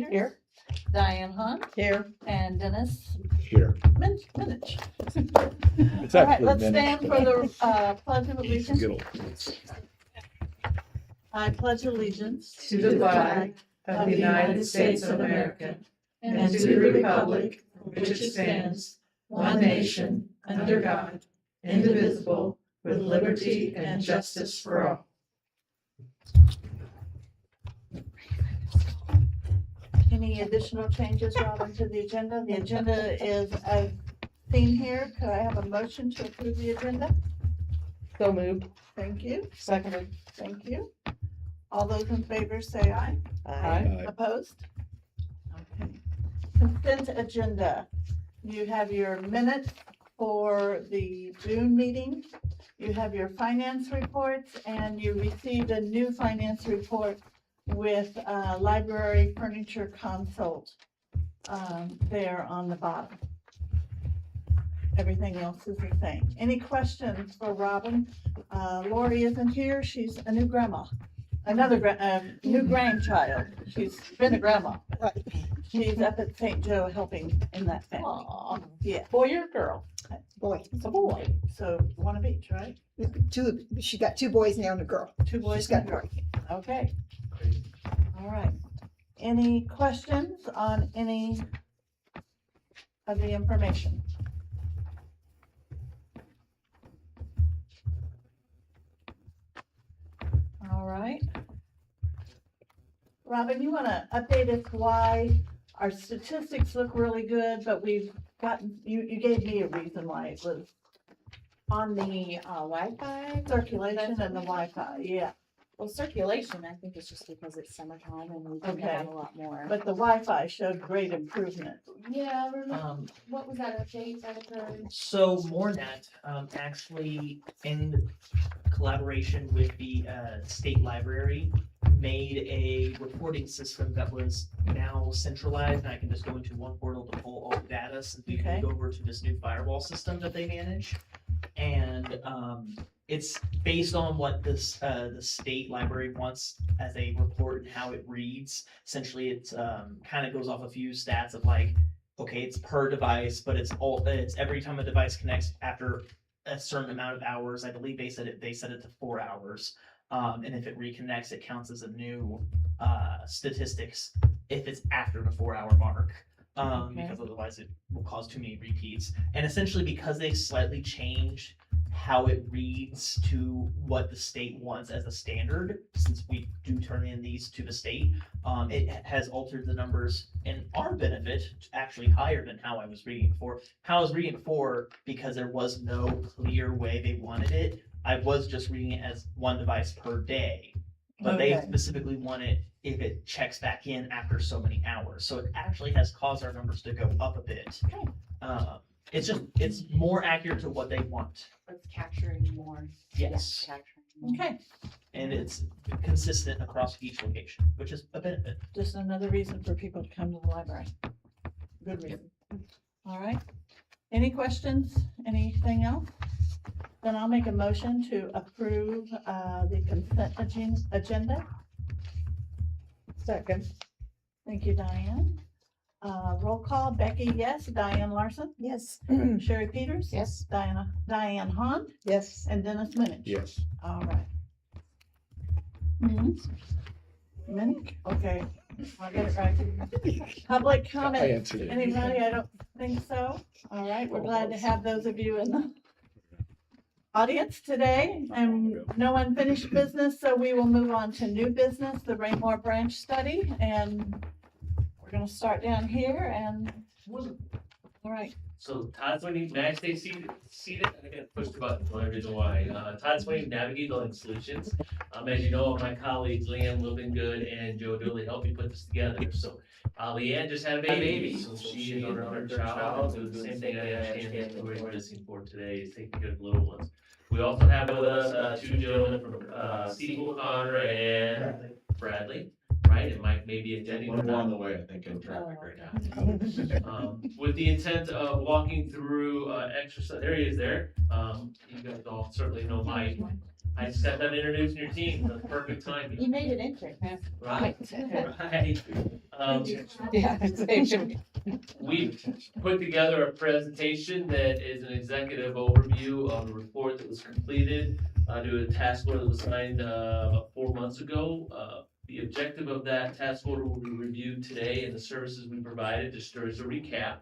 Here. Diane Hunt, Here. and Dennis Here. Minich. It's All right, actually let's minutes, stand for but the Pledge of it's Allegiance. good old- I pledge allegiance To the flag of the United States of America and to the republic for which it stands, one nation, under God, indivisible, with liberty and justice for all. Any additional changes, Robin, to the agenda? The agenda is as seen here. Could I have a motion to approve the agenda? So moved. Thank you. Seconded. Thank you. All those in favor say aye. Aye. Opposed? Okay. Consent agenda. You have your minutes for the June meeting. You have your finance reports, and you received a new finance report with library furniture consult there on the bottom. Everything else is the same. Any questions for Robin? Lori isn't here. She's a new grandma. New grandchild. She's been a grandma. She's up at St. Joe helping in that family. Aw. Yeah, Boy or girl? Boy, it's a boy. So one of each, right? she got two boys now and a girl. Two boys She's got and a girl. Okay. All right. Any questions on any of the information? All right. Robin, you want to update us why our statistics look really good, but we've gotten, you gave me a reason why it was On the Wi-Fi, circulation and the Wi-Fi, yeah. well, circulation, I think it's just because it's summertime and we tend to Okay. have a lot more. But the Wi-Fi showed great improvement. Yeah, what was that update that occurred? So Mornet, actually in collaboration with the state library, made a reporting system that was now centralized, and I can just go into one portal to pull all the data since we Okay. moved over to this new firewall system that they manage. And it's based on what this the state library wants as a report and how it reads. Essentially, it's kind of goes off a few stats of like, okay, it's per device, but it's every time a device connects after a certain amount of hours. I believe they set it to 4 hours. And if it reconnects, it counts as a new statistics if it's after the 4 hour mark. Because otherwise it will cause too many repeats. And essentially because they slightly changed how it reads to what the state wants as a standard, since we do turn in these to the state, it has altered the numbers in our benefit to actually higher than how I was reading before. How I was reading before, because there was no clear way they wanted it, I was just reading it as one device per day. But they Okay. specifically want it if it checks back in after so many hours. So it actually has caused our numbers to go up a bit. It's more accurate to what they want. It's capturing more. Yes. Yeah, capturing more. Okay, And it's consistent across each location, which is a benefit. just another reason for people to come to the library. Good reason. All right. Any questions? Anything else? Then I'll make a motion to approve the consent agenda. Second. Thank you, Diane. Roll call, Becky, yes. Diane Larson, Yes. Sherry Peters. Yes. Diane Hahn, Yes. and Dennis Minich. Yes. All right. Minich, okay. I'll get it right. Public I comment, answered it. anybody? I don't think so. All right, we're glad to have those of you in the audience today, and no unfinished business, so we will move on to new business, the Raymore Branch Study, and we're gonna start down here and, all right. So Todd Sweeney, may I stay seated? I gotta push the button, no reason why. Todd Sweeney, Navigate Building Solutions. As you know, my colleagues Leanne Livingood and Joe Dooley helped me put this together. So Leanne just had a baby, so she is on her third child. So the same thing I understand that we're missing for today is taking care of the little ones. We also have with us two gentlemen from Steve O'Connor and Bradley. Right, and Mike may be attending. One more on the way, I think, in traffic right now. With the intent of walking through exercise, there he is there. You guys all certainly know Mike. I just got done introducing your team, the perfect timing. You made it interesting. Right. Right. Yeah, We put together a presentation that is an executive overview of the report that was completed due to a task order that was signed about 4 months ago. The objective of that task order will be reviewed today and the services we provided, just as a recap.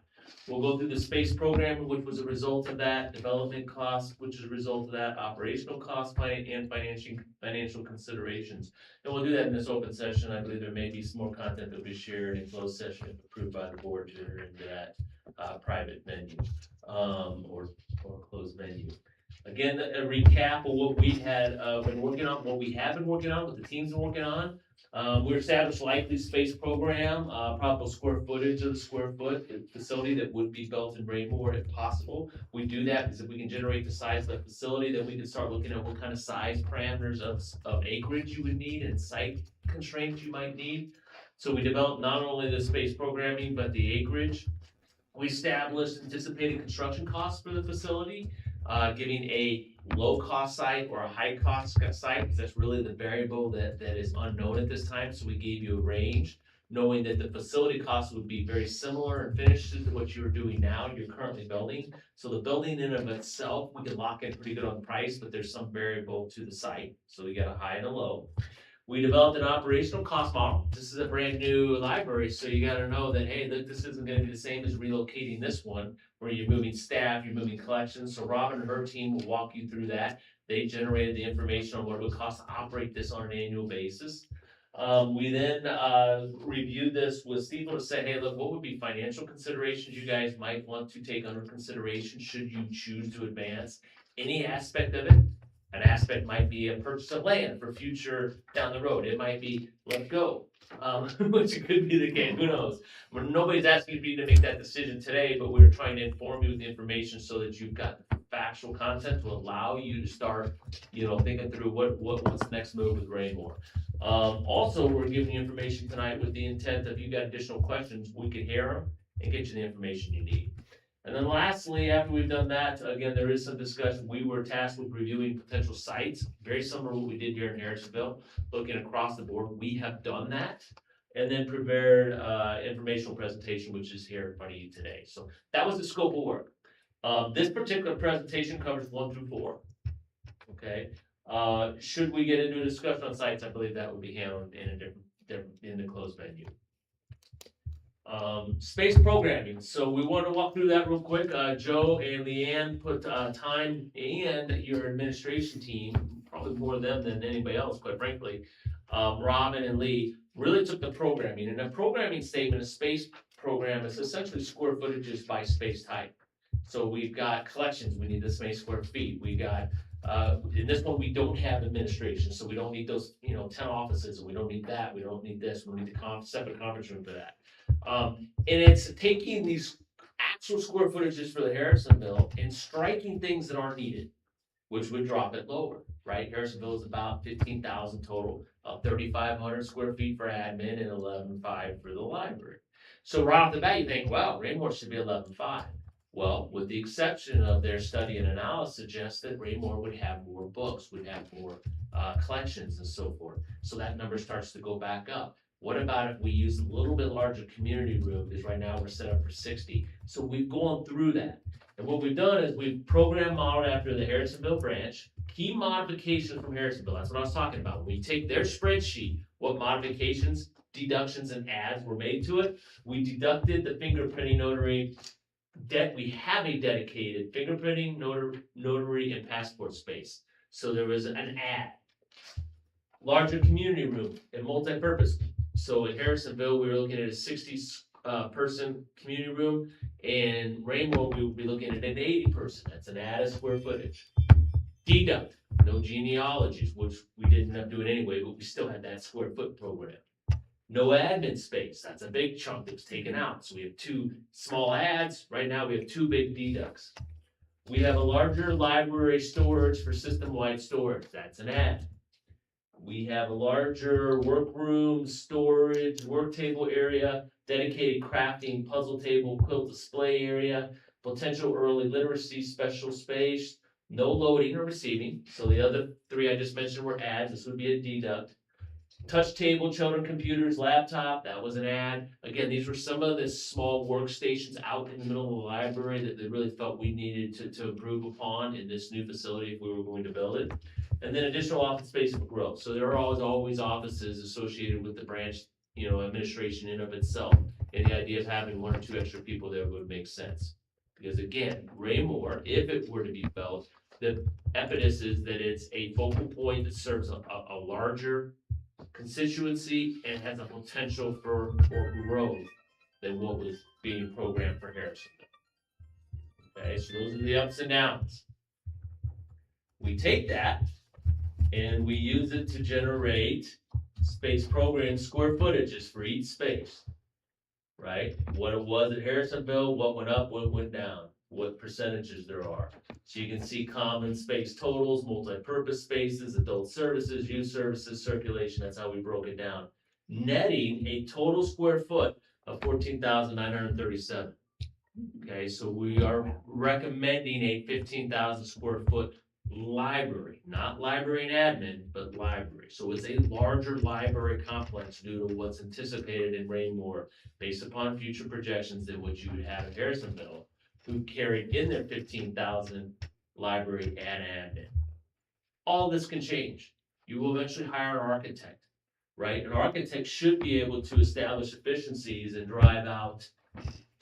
We'll go through the space program, which was a result of that, development costs, which is a result of that, operational costs, and financial considerations. And we'll do that in this open session. I believe there may be some more content that will be shared in closed session if approved by the board to enter into that private venue or closed venue. Again, a recap of what we had been working on, what we have been working on, what the team's been working on. We established likely space program, probable square footage of the square foot facility that would be built in Raymore if possible. We do that because if we can generate the size of the facility, then we can start looking at what kind of size parameters of acreage you would need and site constraints you might need. So we developed not only the space programming, but the acreage. We established anticipated construction costs for the facility, giving a low-cost site or a high-cost site, because that's really the variable that is unknown at this time. So we gave you a range, knowing that the facility costs would be very similar and finishes to what you're doing now, you're currently building. So the building in of itself, we can lock in pretty good on price, but there's some variable to the site. So we got a high and a low. We developed an operational cost model. This is a brand new library, so you gotta know that, hey, look, this isn't gonna be the same as relocating this one, where you're moving staff, you're moving collections. So Robin and her team will walk you through that. They generated the information on what it would cost to operate this on an annual basis. We then reviewed this with Steve to say, hey, look, what would be financial considerations you guys might want to take under consideration should you choose to advance any aspect of it? An aspect might be a purchase of land for future down the road. It might be let go, which could be the case. Who knows? But nobody's asking you to make that decision today, but we're trying to inform you with the information so that you've got factual content to allow you to start, thinking through what's the next move with Raymore. Also, we're giving you information tonight with the intent that if you got additional questions, we can hear them and get you the information you need. And then lastly, after we've done that, again, there is some discussion. We were tasked with reviewing potential sites, very similar to what we did here in Harrisonville, looking across the board. We have done that. And then prepared informational presentation, which is here in front of you today. So that was the scope of work. This particular presentation covers 1 through 4. Okay. Should we get into a discussion on sites, I believe that would be handled in a different in the closed venue. Space programming. So we want to walk through that real quick. Joe and Leanne put time and your administration team, probably more them than anybody else, quite frankly. Robin and Lee really took the programming. And a programming statement, a space program, is essentially square footages by space type. So we've got collections. We need this many square feet. We got in this one, we don't have administration, so we don't need those, 10 offices, and we don't need that. We don't need this. We need the separate conference room for that. And it's taking these actual square footages for the Harrisonville and striking things that aren't needed, which would drop it lower, right? Harrisonville is about 15,000 total, 3,500 square feet for admin and 11,500 for the library. So right off the bat, you think, wow, Raymore should be 11,500. Well, with the exception of their study and analysis suggests that Raymore would have more books, would have more collections and so forth. So that number starts to go back up. What about if we use a little bit larger community room, because right now we're set up for 60. So we've gone through that. And what we've done is we've program modeled after the Harrisonville branch, key modifications from Harrisonville. That's what I was talking about. When we take their spreadsheet, what modifications, deductions, and adds were made to it, we deducted the fingerprinting notary. We have a dedicated fingerprinting, notary, and passport space. So there was an add. Larger community room and multi-purpose. So in Harrisonville, we were looking at a 60 person community room. In Raymore, we would be looking at an 80 person. That's an added square footage. Deduct, no genealogies, which we didn't end up doing anyway, but we still had that square foot program. No admin space, that's a big chunk that was taken out. So we have 2 small adds. Right now we have 2 big deducts. We have a larger library storage for system-wide storage. That's an add. We have a larger workroom, storage, work table area, dedicated crafting, puzzle table, quilt display area, potential early literacy special space, no loading or receiving. So the other 3 I just mentioned were adds. This would be a deduct. touch table, children computers, laptop, that was an ad. Again, these were some of the small workstations out in the middle of the library that they really felt we needed to improve upon in this new facility if we were going to build it. And then additional office space for growth. So there are always offices associated with the branch, administration in of itself. And the idea of having 1 or 2 extra people there would make sense. Because again, Raymore, if it were to be built, the impetus is that it's a focal point that serves a larger constituency and has a potential for growth than what was being programmed for Harrisonville. Okay, so those are the ups and downs. We take that and we use it to generate space program square footages for each space. Right? What it was at Harrisonville, what went up, what went down, what percentages there are. So you can see common space totals, multi-purpose spaces, adult services, youth services, circulation, that's how we broke it down. Netting a total square foot of 14,937. Okay, so we are recommending a 15,000 square foot library, not library and admin, but library. So it's a larger library complex due to what's anticipated in Raymore based upon future projections than what you would have at Harrisonville, who carried in their 15,000 library and admin. All this can change. You will eventually hire an architect, right? An architect should be able to establish efficiencies and drive out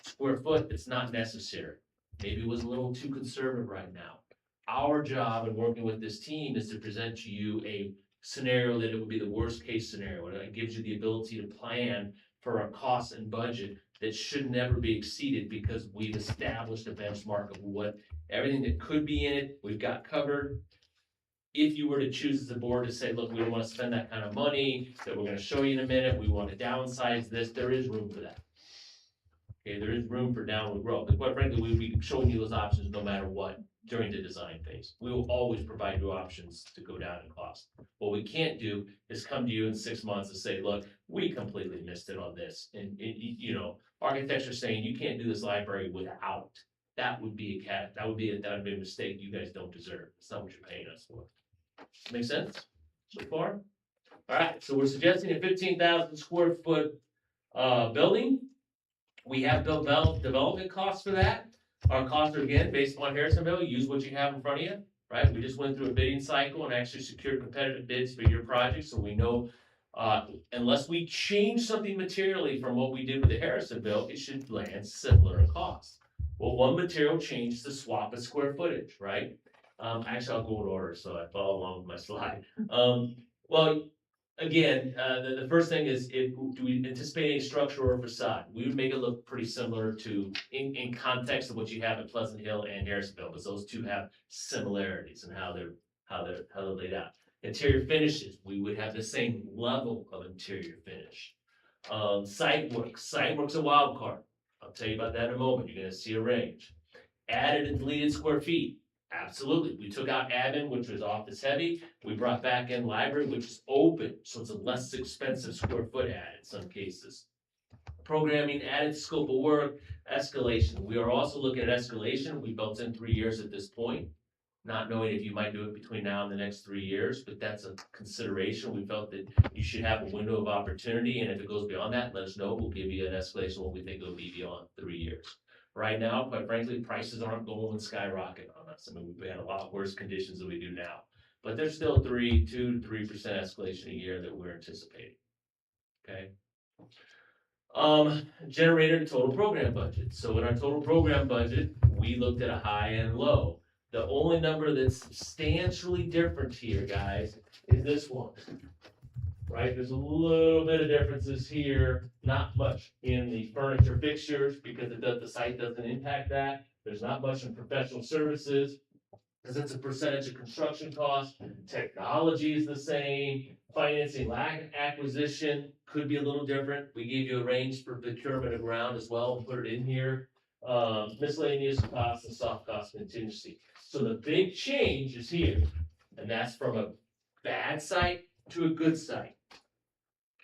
square foot that's not necessary. Maybe it was a little too conservative right now. Our job in working with this team is to present to you a scenario that it would be the worst case scenario. And it gives you the ability to plan for a cost and budget that should never be exceeded because we've established a benchmark of what everything that could be in it, we've got covered. If you were to choose as a board to say, look, we don't want to spend that kind of money that we're going to show you in a minute, we want to downsize this, there is room for that. Okay, there is room for downward growth. And quite frankly, we'll be showing you those options no matter what during the design phase. We will always provide you options to go down in cost. What we can't do is come to you in 6 months and say, look, we completely missed it on this. And, architects are saying you can't do this library without. That would be a mistake you guys don't deserve. It's not what you're paying us for. Make sense so far? All right, so we're suggesting a 15,000 square foot building. We have development costs for that. Our costs are again based upon Harrisonville. Use what you have in front of you, right? We just went through a bidding cycle and actually secured competitive bids for your project, so we know unless we change something materially from what we did with the Harrisonville, it should land similar in cost. Well, one material change is the swap of square footage, right? Actually, I'll go in order so I follow along with my slide. Again, the first thing is, do we anticipate a structure or facade? We would make it look pretty similar to, in context of what you have at Pleasant Hill and Harrisonville, because those two have similarities in how they're laid out. Interior finishes, we would have the same level of interior finish. Site work's a wild card. I'll tell you about that in a moment. You're gonna see a range. Added and deleted square feet. Absolutely. We took out admin, which was office heavy. We brought back in library, which is open, so it's a less expensive square foot add in some cases. Programming, added scope of work, escalation. We are also looking at escalation. We built in 3 years at this point, not knowing if you might do it between now and the next 3 years, but that's a consideration. We felt that you should have a window of opportunity, and if it goes beyond that, let us know. We'll give you an escalation what we think it will be beyond 3 years. Right now, quite frankly, prices aren't going and skyrocket on us. I mean, we've had a lot worse conditions than we do now. But there's still 2 to 3% escalation a year that we're anticipating. Okay. Generated total program budget. So in our total program budget, we looked at a high and low. The only number that's substantially different here, guys, is this one. Right, there's a little bit of differences here, not much in the furniture fixtures because the site doesn't impact that. There's not much in professional services because it's a percentage of construction cost. Technology is the same. Financing, acquisition could be a little different. We gave you a range for procurement of ground as well and put it in here. Miscellaneous costs and soft cost contingency. So the big change is here, and that's from a bad site to a good site.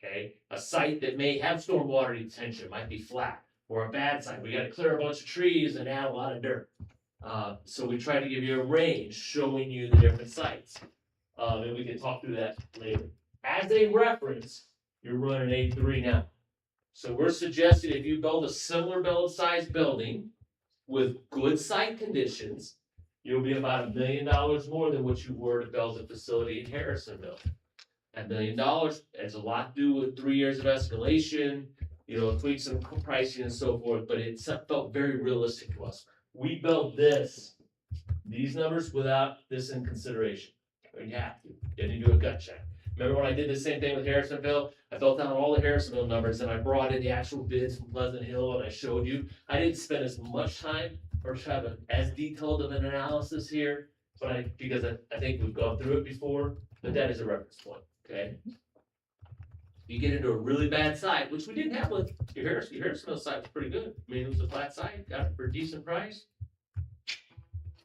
Okay, a site that may have stormwater detention might be flat, or a bad site. We got to clear a bunch of trees and add a lot of dirt. So we try to give you a range showing you the different sites. And we can talk through that later. as a reference, you're running 8.3 now. So we're suggesting if you build a similar build size building with good site conditions, you'll be about $1 million more than what you were to build a facility in Harrisonville. $1 million has a lot to do with 3 years of escalation, tweaks some pricing and so forth, but it felt very realistic to us. We built these numbers without this in consideration. You have to. You have to do a gut check. Remember when I did the same thing with Harrisonville? I built out all the Harrisonville numbers and I brought in the actual bids from Pleasant Hill and I showed you. I didn't spend as much time or have as detailed of an analysis here, but because I think we've gone through it before, but that is a reference point, okay? You get into a really bad site, which we didn't have with your Harrisonville site was pretty good. I mean, it was a flat site, got it for a decent price.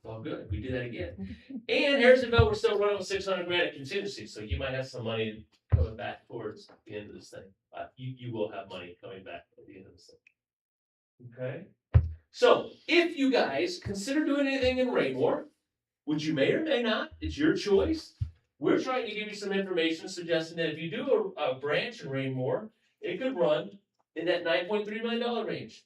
All good. We do that again. And Harrisonville, we're still running with $600,000 in contingency, so you might have some money coming back towards the end of this thing. You will have money coming back at the end of this thing. Okay. So if you guys consider doing anything in Raymore, which you may or may not, it's your choice. We're trying to give you some information suggesting that if you do a branch in Raymore, it could run in that $9.3 million range.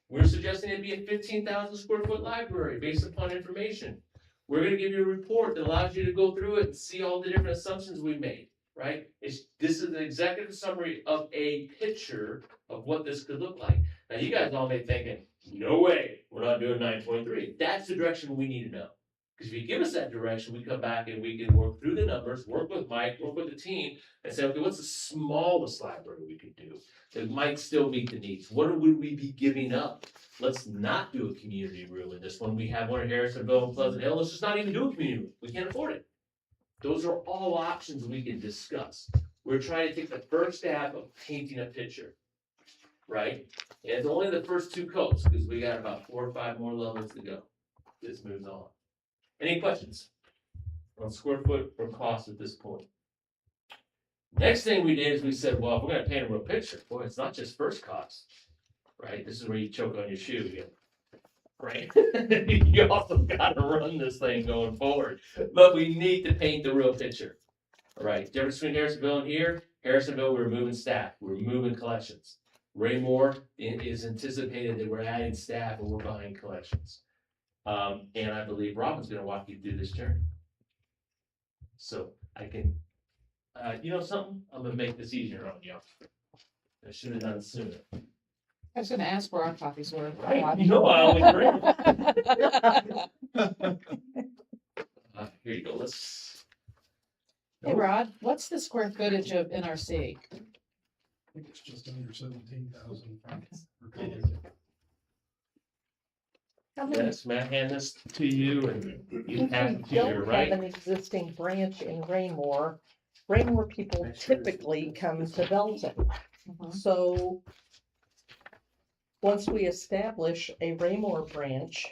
We're suggesting it be a 15,000 square foot library based upon information. We're going to give you a report that allows you to go through it and see all the different assumptions we made, right? This is an executive summary of a picture of what this could look like. Now, you guys all may be thinking, no way, we're not doing 9.3. That's the direction we need to know. Because if you give us that direction, we come back and we can work through the numbers, work with Mike, work with the team, and say, okay, what's the smallest library we could do that might still meet the needs? What would we be giving up? Let's not do a community room in this one. We have one in Harrisonville and Pleasant Hill. Let's just not even do a community room. We can't afford it. Those are all options we can discuss. We're trying to take the first step of painting a picture, right? And it's only the first 2 coats because we got about 4 or 5 more levels to go. This moves on. Any questions on square foot or cost at this point? Next thing we did is we said, well, if we're going to paint a real picture, boy, it's not just first cost, right? This is where you choke on your shoe again, right? You also got to run this thing going forward, but we need to paint the real picture, all right? Difference between Harrisonville and here, Harrisonville, we're moving staff, we're moving collections. Raymore, it is anticipated that we're adding staff and we're buying collections. And I believe Robin's going to walk you through this journey. So I can, you know something? I'm going to make this easier on you. I should have done it sooner. I was gonna ask where our copies were. Right? You know I always bring them. Here you go. Let's. Hey Rod, what's the square footage of NRC? I think it's just under 17,000. Yes, may I hand this to you and you Since have we it to your don't have right? an existing branch in Raymore, Raymore people typically come to Belton. Mhm. So once we establish a Raymore branch,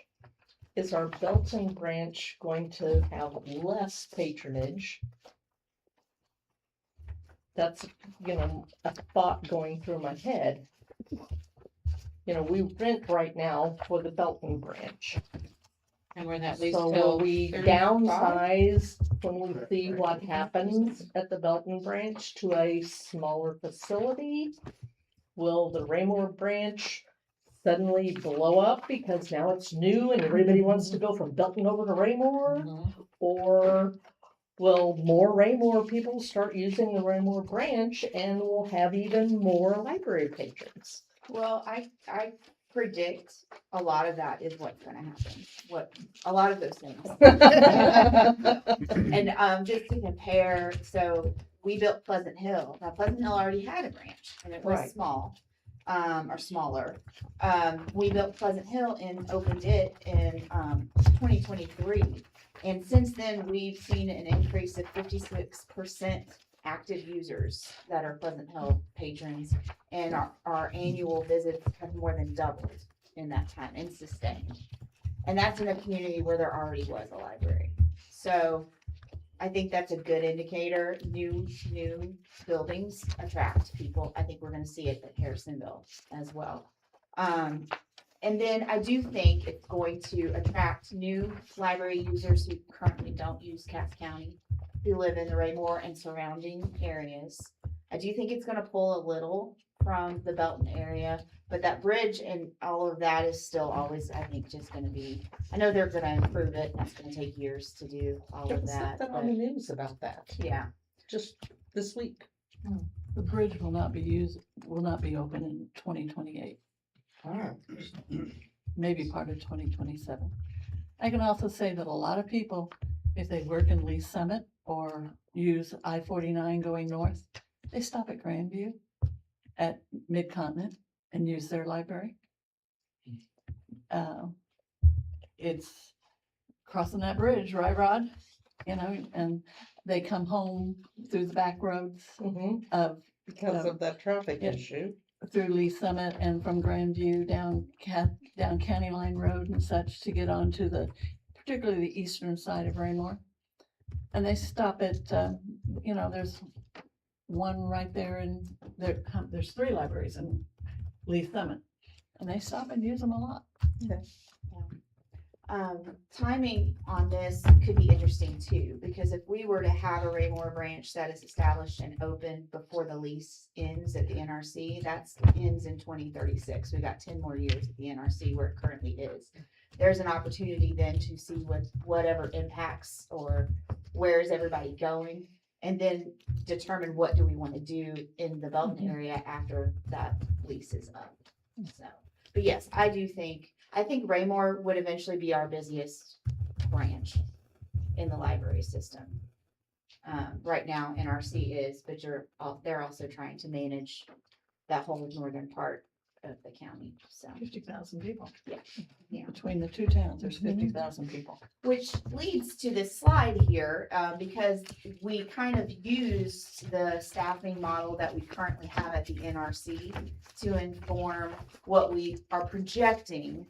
is our Belton branch going to have less patronage? That's, a thought going through my head. We rent right now for the Belton branch. And where that leads So will till we 35? downsize when we see what happens at the Belton branch to a smaller facility? Will the Raymore branch suddenly blow up because now it's new and everybody wants to go from Belton over to Raymore? Mhm. Or will more Raymore people start using the Raymore branch and we'll have even more library patrons? Well, I predict a lot of that is what's gonna happen, a lot of those things. And, just to compare, so we built Pleasant Hill. Now Pleasant Hill already had a branch and it was Right. small, or smaller. We built Pleasant Hill and opened it in, 2023. And since then, we've seen an increase of 56% active users that are Pleasant Hill patrons. And our annual visits have more than doubled in that time and sustained. And that's in a community where there already was a library. So I think that's a good indicator. New buildings attract people. I think we're gonna see it at Harrisonville as well. And then I do think it's going to attract new library users who currently don't use Cass County. who live in the Raymore and surrounding areas. I do think it's gonna pull a little from the Belton area, but that bridge and all of that is still always, I think, just gonna be, I know they're gonna improve it, and it's gonna take years to do all There of was that, something on the but, news about that, yeah. just this week. The bridge will not be open in 2028, maybe part of 2027. I can also say that a lot of people, if they work in Lee Summit or use I-49 going north, they stop at Grandview, at Mid-Continent, and use their library. It's crossing that bridge, right, Rod? You know, and they come home through the back roads of, Because of that traffic yeah. issue. through Lee Summit and from Grandview down County Line Road and such to get onto particularly the eastern side of Raymore. And they stop at, there's one right there, and there's 3 libraries in Lee Summit. And they stop and use them a lot. Timing on this could be interesting too, because if we were to have a Raymore branch that is established and open before the lease ends at the NRC, that ends in 2036. We got 10 more years at the NRC where it currently is. There's an opportunity then to see whatever impacts or where is everybody going, and then determine what do we want to do in the Belton area after that lease is up. So, but yes, I think Raymore would eventually be our busiest branch in the library system. Right now, NRC is, but they're also trying to manage that whole northern part of the county, so. 50,000 people. Yeah. Between the 2 towns, there's 50,000 people. Which leads to this slide here, because we kind of used the staffing model that we currently have at the NRC to inform what we are projecting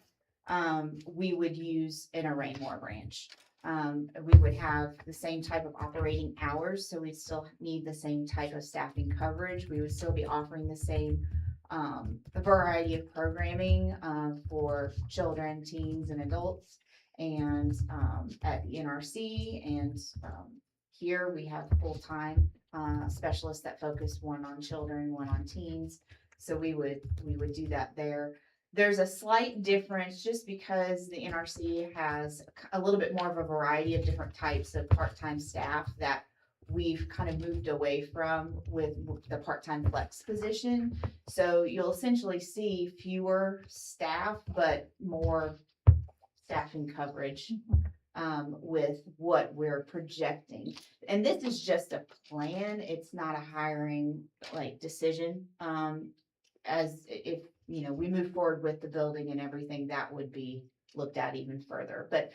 we would use in a Raymore branch. We would have the same type of operating hours, so we'd still need the same type of staffing coverage. We would still be offering the same variety of programming for children, teens, and adults. And at the NRC and here we have full-time specialists that focus one on children, one on teens. So we would do that there. There's a slight difference just because the NRC has a little bit more of a variety of different types of part-time staff that we've kind of moved away from with the part-time flex position. So you'll essentially see fewer staff, but more staffing coverage with what we're projecting. And this is just a plan. It's not a hiring decision. As if, we move forward with the building and everything, that would be looked at even further. But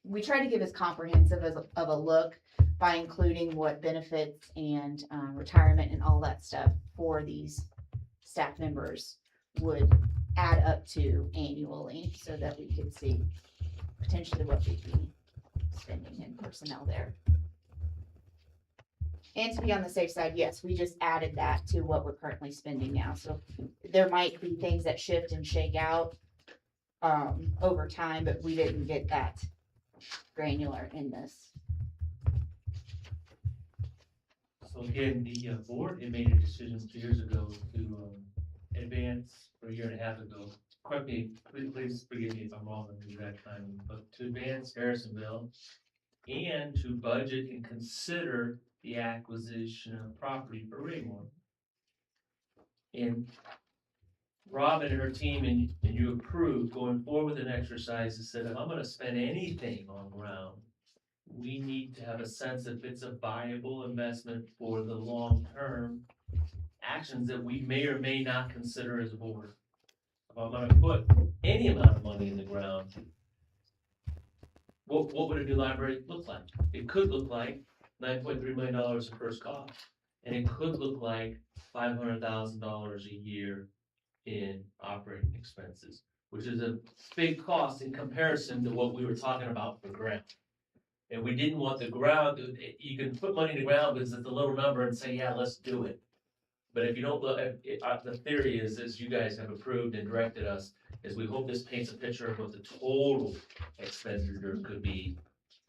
we try to give as comprehensive of a look by including what benefits and retirement and all that stuff for these staff members would add up to annually, so that we could see potentially what we'd be spending in personnel there. And to be on the safe side, yes, we just added that to what we're currently spending now. So there might be things that shift and shake out over time, but we didn't get that granular in this. So again, the board had made a decision 2 years ago to advance, or a year and a half ago, correct me, please forgive me if I'm wrong on the exact timing, but to advance Harrisonville and to budget and consider the acquisition of property for Raymore. And Robin and her team and you approved going forward with an exercise that said, if I'm gonna spend anything on ground, we need to have a sense if it's a viable investment for the long-term actions that we may or may not consider as a board. If I'm gonna put any amount of money in the ground, what would a new library look like? It could look like $9.3 million in first cost, and it could look like $500,000 a year in operating expenses, which is a big cost in comparison to what we were talking about for ground. And we didn't want the ground, you can put money in the ground because it's a little number and say, yeah, let's do it. But if you don't look, the theory is, as you guys have approved and directed us, is we hope this paints a picture of what the total expenditure could be,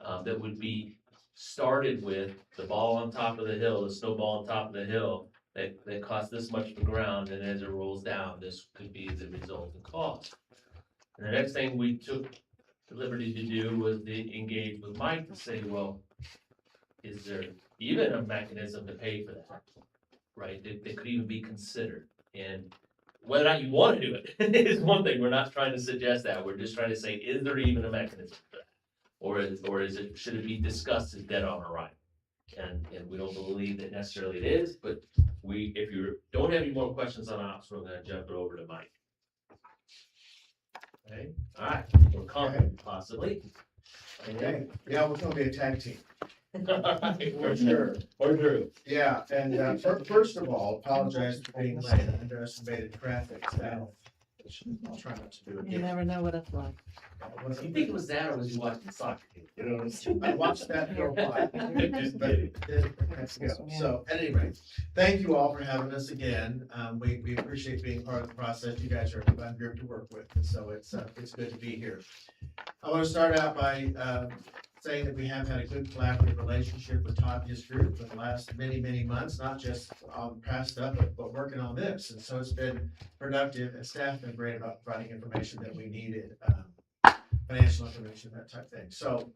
that would be started with the ball on top of the hill, the snowball on top of the hill, that cost this much for ground, and as it rolls down, this could be the resulting cost. And the next thing we took the liberty to do was to engage with Mike to say, well, is there even a mechanism to pay for that? Right, that could even be considered, and whether or not you wanna do it is one thing, we're not trying to suggest that, we're just trying to say, is there even a mechanism for that? Or is it, should it be discussed as dead on arrival? And we don't believe that necessarily it is, but if you don't have any more questions on ops, we're gonna jump it over to Mike. Okay, alright, we're confident possibly. Okay, yeah, we're gonna be a tag team. Alright, For sure. Or Drew. Yeah, and first of all, apologize for being late, I underestimated traffic, so I'll try not to do it You again. never know what it's like. You think it was that, or was you watching soccer game? You know what I'm saying? I watched that go by, but let's go. So at any rate, thank you all for having us again. We appreciate being part of the process. You guys are a fun group to work with, and so it's good to be here. I want to start out by saying that we have had a good collaborative relationship with Todd and his group for the last many months, not just on past stuff, but working on this. And so it's been productive, and staff been great about providing information that we needed, financial information, that type of thing. So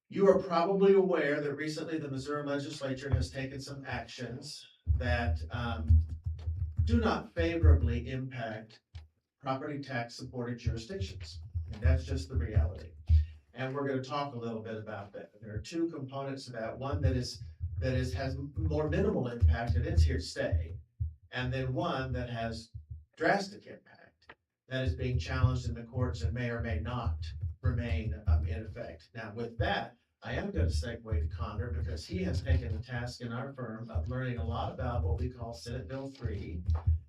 you are probably aware that recently the Missouri legislature has taken some actions that do not favorably impact property tax supported jurisdictions. And that's just the reality. And we're gonna talk a little bit about that. There are two components to that. One that has more minimal impact and it's here to stay. And then one that has drastic impact that is being challenged in the courts and may or may not remain in effect. Now with that, I am gonna segue to Connor because he has taken the task in our firm of learning a lot about what we call Senate Bill 3,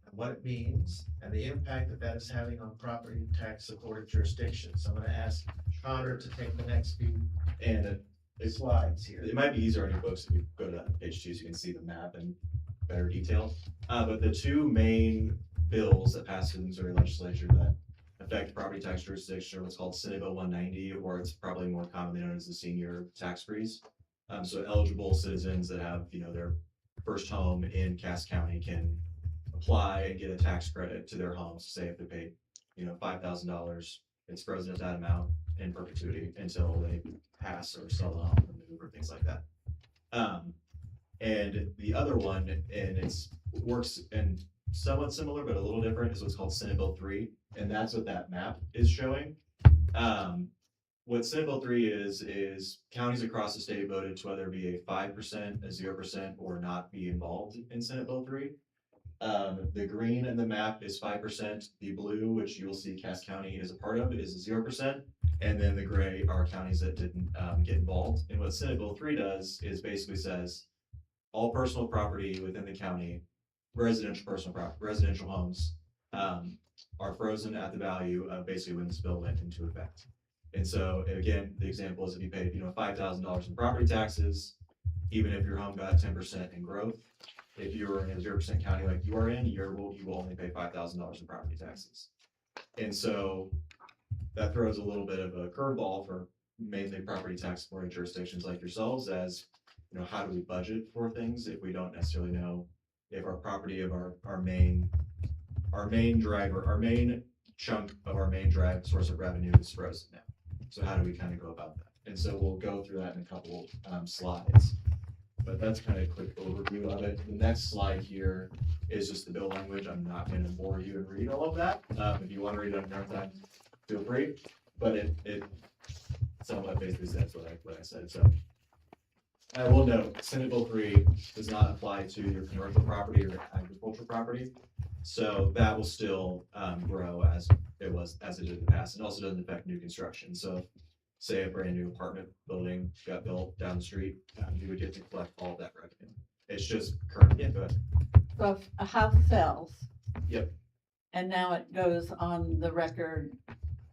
and what it means, and the impact that that is having on property tax supported jurisdictions. So I'm gonna ask Connor to take the next few And slides here. it might be easier on your books if you go to that page 2 so you can see the map in better detail. But the two main bills that passed through the Missouri legislature that affect property tax jurisdiction are what's called Senate Bill 190, or it's probably more commonly known as the senior tax freeze. So eligible citizens that have, their first home in Cass County can apply and get a tax credit to their homes. Say if they paid, $5,000, it's frozen at that amount in perpetuity until they pass or sell the home or move or things like that. And the other one, and it's works and somewhat similar, but a little different, is what's called Senate Bill 3. And that's what that map is showing. What Senate Bill 3 is counties across the state voted to whether it be a 5%, a 0%, or not be involved in Senate Bill 3. The green in the map is 5%. The blue, which you'll see Cass County is a part of, is 0%. And then the gray are counties that didn't get involved. And what Senate Bill 3 does is basically says all personal property within the county, residential homes, are frozen at the value of basically when this bill went into effect. And so again, the example is if you paid, $5,000 in property taxes, even if your home got 10% in growth, if you were in a 0% county like you are in, you will only pay $5,000 in property taxes. And so that throws a little bit of a curveball for mainly property tax supported jurisdictions like yourselves, as how do we budget for things if we don't necessarily know if our property of our main chunk of our main drive source of revenue is frozen now. So how do we kind of go about that? And so we'll go through that in a couple slides. But that's kind of a quick overview of it. The next slide here is just the bill language. I'm not going to bore you and read all of that. If you want to read it on your own time, feel free. But it somewhat basically says what I said. So I will note, Senate Bill 3 does not apply to your commercial property or agricultural property. So that will still grow as it did in the past. It also doesn't affect new construction. So say a brand new apartment building got built down the street, you would get to collect all of that revenue. It's just current. Yeah, go ahead. So if a house sells. Yep. And now it goes on the record,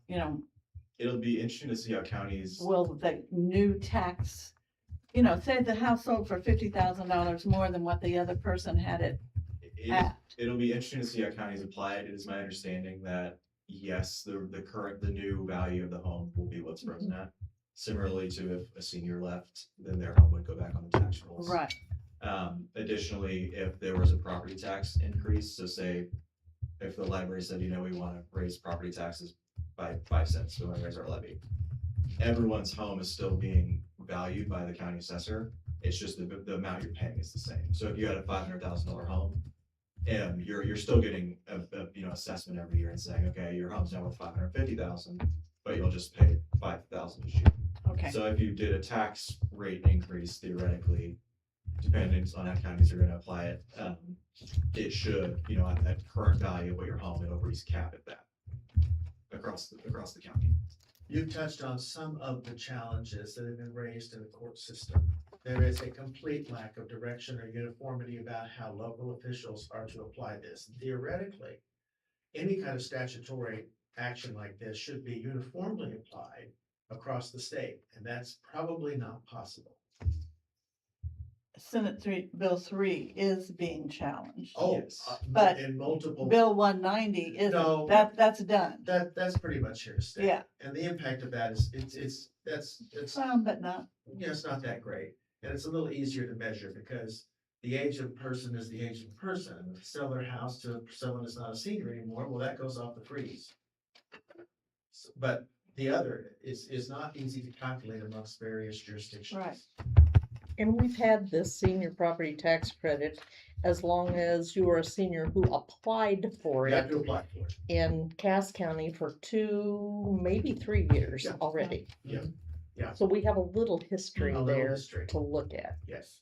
It'll be interesting to see how counties. will the new tax, say the house sold for $50,000 more than what the other person had it at. It'll be interesting to see how counties apply it. It is my understanding that yes, the new value of the home will be what's frozen at. Similarly to if a senior left, then their home would go back on the tax rolls. Right, Additionally, if there was a property tax increase, so say if the library said, we want to raise property taxes by 5 cents, we want to raise our levy. Everyone's home is still being valued by the county assessor. It's just the amount you're paying is the same. So if you had a $500,000 home, you're still getting a assessment every year and saying, okay, your home's now worth 550,000, but you'll just pay 5,000 each year. okay. So if you did a tax rate increase, theoretically, depending on how counties are gonna apply it, it should, at current value of what your home, it'll cap at that across the county. You've touched on some of the challenges that have been raised in the court system. There is a complete lack of direction or uniformity about how local officials are to apply this. Theoretically, any kind of statutory action like this should be uniformly applied across the state, and that's probably not possible. Bill 3 is being challenged. Oh, Yes. But in multiple. Bill 190 No. isn't, that's done. That's pretty much here to stay. Yeah. And the impact of that is, it's Some, but not. it's not that great. And it's a little easier to measure because the age of person is the age of person. And if they sell their house to someone that's not a senior anymore, well, that goes off the freeze. But the other is not easy to calculate amongst various jurisdictions. Right. And we've had this senior property tax credit as long as you were a senior who applied for You have it to apply for it. in Cass County for 2, maybe 3 years Yeah. already. Yeah. Yeah. So we have a little history A little there history. to look at. Yes.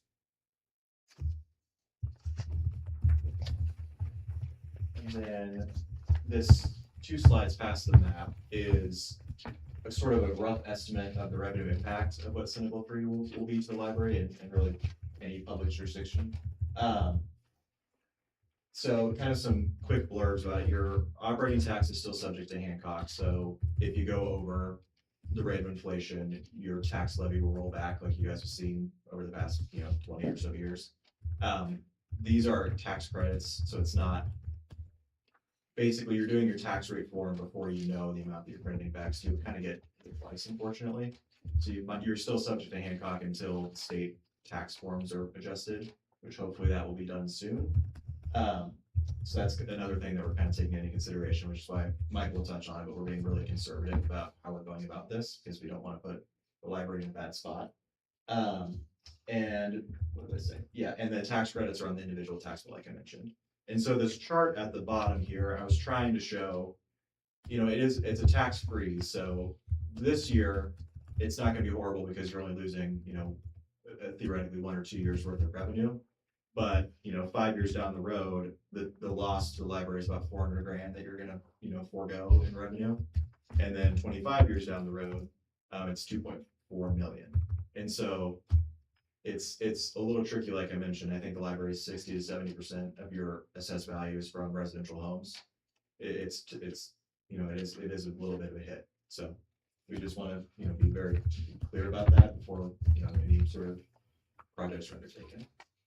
And then this 2 slides past the map is a sort of a rough estimate of the revenue impact of what Senate Bill 3 will be to the library and really any public jurisdiction. So kind of some quick blurbs about it. Your operating tax is still subject to Hancock. So if you go over the rate of inflation, your tax levy will roll back like you guys have seen over the past, 20 or so years. These are tax credits, so it's not, basically you're doing your tax rate form before you know the amount that you're crediting back, so you kind of get it twice, unfortunately. So you're still subject to Hancock until state tax forms are adjusted, which hopefully that will be done soon. So that's another thing that we're kind of taking into consideration, which is why Mike will touch on it, but we're being really conservative about how we're going about this, because we don't want to put the library in a bad spot. And what did I say? Yeah, and the tax credits are on the individual tax bill, like I mentioned. And so this chart at the bottom here, I was trying to show, it's a tax freeze. So this year, it's not gonna be horrible because you're only losing, theoretically 1 or 2 years worth of revenue. But, 5 years down the road, the loss to the library is about 400 grand that you're gonna, forego in revenue. And then 25 years down the road, it's 2.4 million. And so it's a little tricky, like I mentioned. I think the library is 60 to 70% of your assessed value is from residential homes. It is a little bit of a hit. So we just want to, be very clear about that before, any sort of projects are undertaken.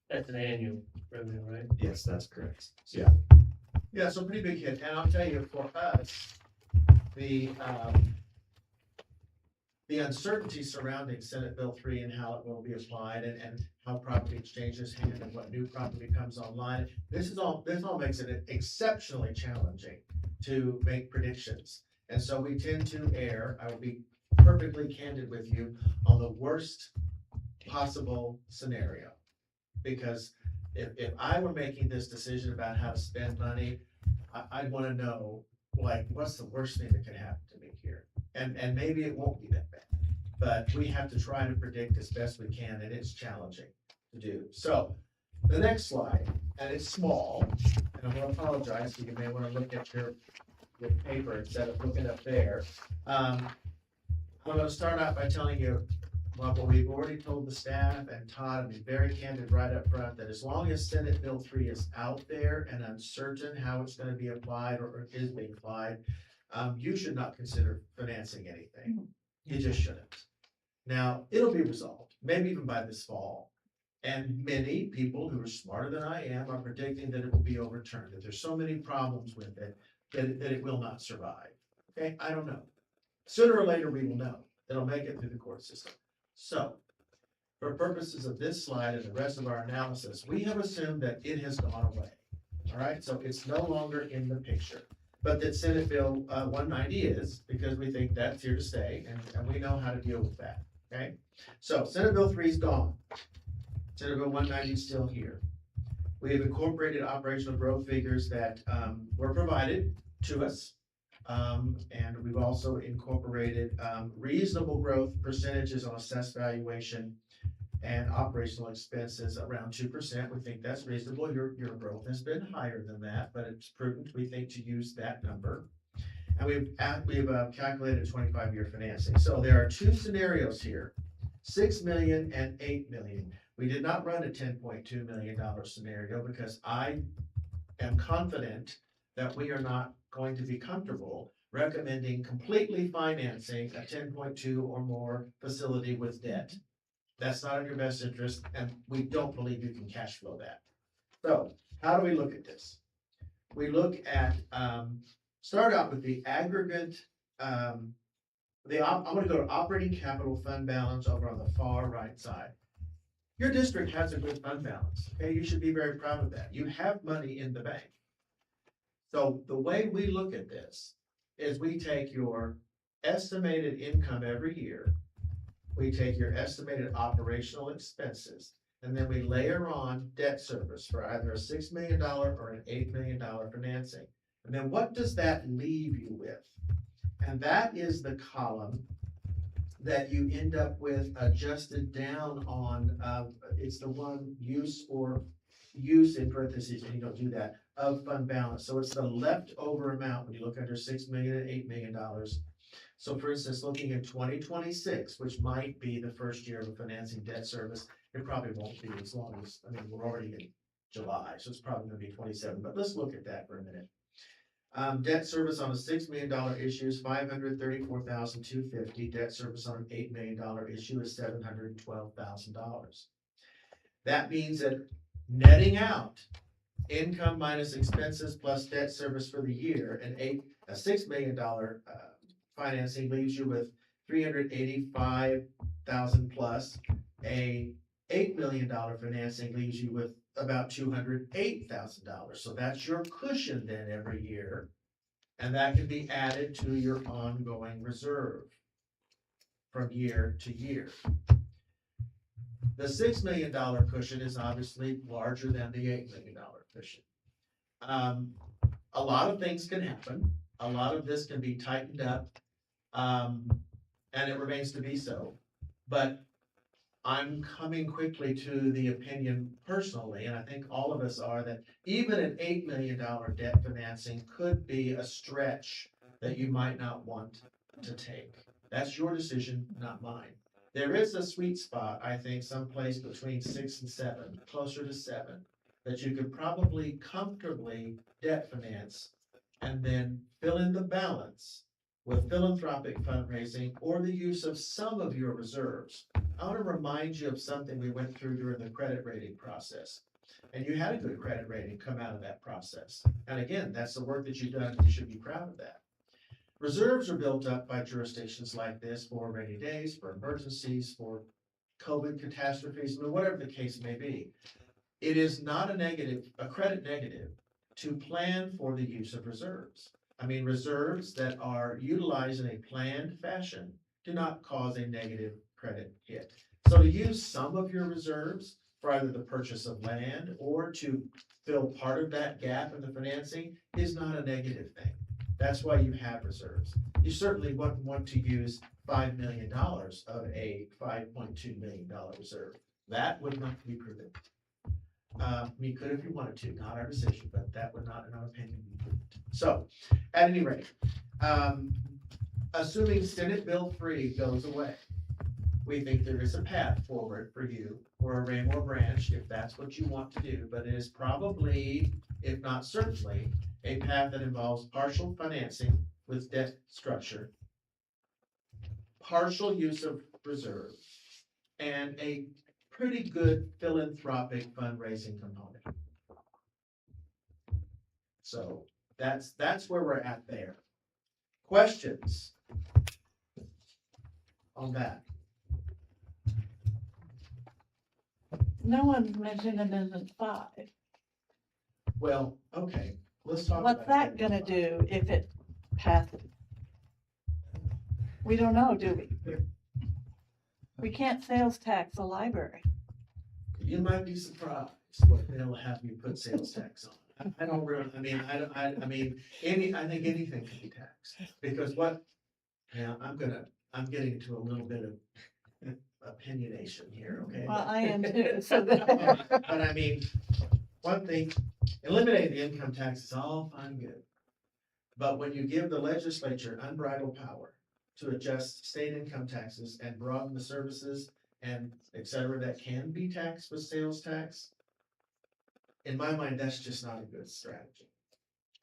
That's an annual revenue, right? Yes, that's correct. So, Yeah, so pretty big hit. And I'll tell you, for us, the uncertainty surrounding Senate Bill 3 and how it will be applied and how property exchanges hand and what new property comes online, this all makes it exceptionally challenging to make predictions. And so we tend to err, I will be perfectly candid with you, on the worst possible scenario. Because if I were making this decision about how to spend money, I'd want to know, like, what's the worst thing that could happen to me here? And maybe it won't be that bad, but we have to try to predict as best we can, and it's challenging to do. So the next slide, and it's small, and I'm going to apologize, so you may want to look at your paper instead of looking up there. I'm going to start out by telling you what we've already told the staff and Todd, and be very candid right up front, that as long as Senate Bill 3 is out there and uncertain how it's going to be applied or is being applied, you should not consider financing anything. You just shouldn't. Now, it'll be resolved, maybe even by this fall. And many people who are smarter than I am are predicting that it will be overturned, that there's so many problems with it that it will not survive. Okay, I don't know. Sooner or later, we will know It'll make it through the court system. So, for purposes of this slide and the rest of our analysis, we have assumed that it has gone away. All right, so it's no longer in the picture. But that Senate Bill 190 is, because we think that's here to stay, and we know how to deal with that, okay? So Senate Bill 3 is gone. Senate Bill 190 is still here. We have incorporated operational growth figures that were provided to us. And we've also incorporated reasonable growth percentages on assessed valuation and operational expenses around 2%. We think that's reasonable. Your growth has been higher than that, but it's prudent, we think, to use that number. And we've calculated 25-year financing. So there are two scenarios here, 6 million and 8 million. We did not run a $10.2 million scenario because I am confident that we are not going to be comfortable recommending completely financing a 10.2 or more facility with debt. That's not in your best interest, and we don't believe you can cash flow that. So how do we look at this? We look at, start out with the aggregate, I'm gonna go to operating capital fund balance over on the far right side. Your district has a good fund balance, okay? You should be very proud of that. You have money in the bank. So the way we look at this is we take your estimated income every year, we take your estimated operational expenses, and then we layer on debt service for either a $6 million or an $8 million financing. And then what does that leave you with? And that is the column that you end up with adjusted down on, it's the one use in parentheses, and you don't do that, of fund balance. So it's the leftover amount when you look under 6 million and $8 million. So for instance, looking at 2026, which might be the first year of a financing debt service, it probably won't be as long as, I mean, we're already in July, so it's probably gonna be 27, but let's look at that for a minute. Debt service on a $6 million issue is $534,250. Debt service on an $8 million issue is $712,000. That means that netting out income minus expenses plus debt service for the year, a $6 million financing leaves you with $385,000 plus. A $8 million financing leaves you with about $208,000. So that's your cushion then every year. And that can be added to your ongoing reserve from year to year. The $6 million cushion is obviously larger than the $8 million cushion. A lot of things can happen. A lot of this can be tightened up, and it remains to be so. But I'm coming quickly to the opinion personally, and I think all of us are, that even an $8 million debt financing could be a stretch that you might not want to take. That's your decision, not mine. There is a sweet spot, I think, someplace between 6 and 7, closer to 7, that you could probably comfortably debt finance and then fill in the balance with philanthropic fundraising or the use of some of your reserves. I want to remind you of something we went through during the credit rating process. And you had a good credit rating come out of that process. And again, that's the work that you've done. You should be proud of that. Reserves are built up by jurisdictions like this for rainy days, for emergencies, for COVID catastrophes, or whatever the case may be. It is not a credit negative to plan for the use of reserves. I mean, reserves that are utilized in a planned fashion do not cause a negative credit hit. So to use some of your reserves for either the purchase of land or to fill part of that gap in the financing is not a negative thing. That's why you have reserves. You certainly wouldn't want to use $5 million of a $5.2 million reserve. That would not be prudent. You could if you wanted to, not our decision, but that would not, in our opinion, be prudent. So, at any rate, assuming Senate Bill 3 goes away, we think there is a path forward for you for a Raymore branch if that's what you want to do, but it is probably, if not certainly, a path that involves partial financing with debt structure, partial use of reserve, and a pretty good philanthropic fundraising component. So that's where we're at there. Questions? on that? No one's mentioned Amendment 5. Well, okay, let's talk What's about that gonna do if it passes? We don't know, do we? We can't sales tax a library. You might be surprised what they'll have you put sales tax on. I don't really, I mean, I think anything can be taxed, because I'm getting to a little bit of opinionation here, okay? Well, I am too, so that. But I mean, one thing, eliminating the income tax is all fine and good. But when you give the legislature unbridled power to adjust state income taxes and broaden the services and et cetera that can be taxed with sales tax, in my mind, that's just not a good strategy.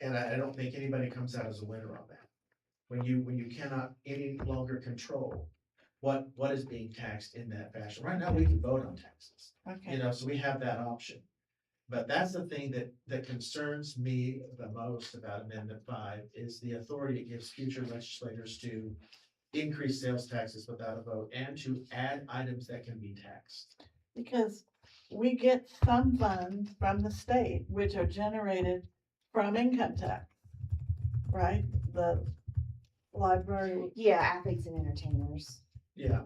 And I don't think anybody comes out as a winner on that. When you cannot any longer control what is being taxed in that fashion. Right now, we can vote on taxes, Okay, so we have that option. But that's the thing that concerns me the most about Amendment 5 is the authority it gives future legislators to increase sales taxes without a vote and to add items that can be taxed. because we get some funds from the state which are generated from income tax, right? The library, Yeah, athletes and entertainers. Yeah.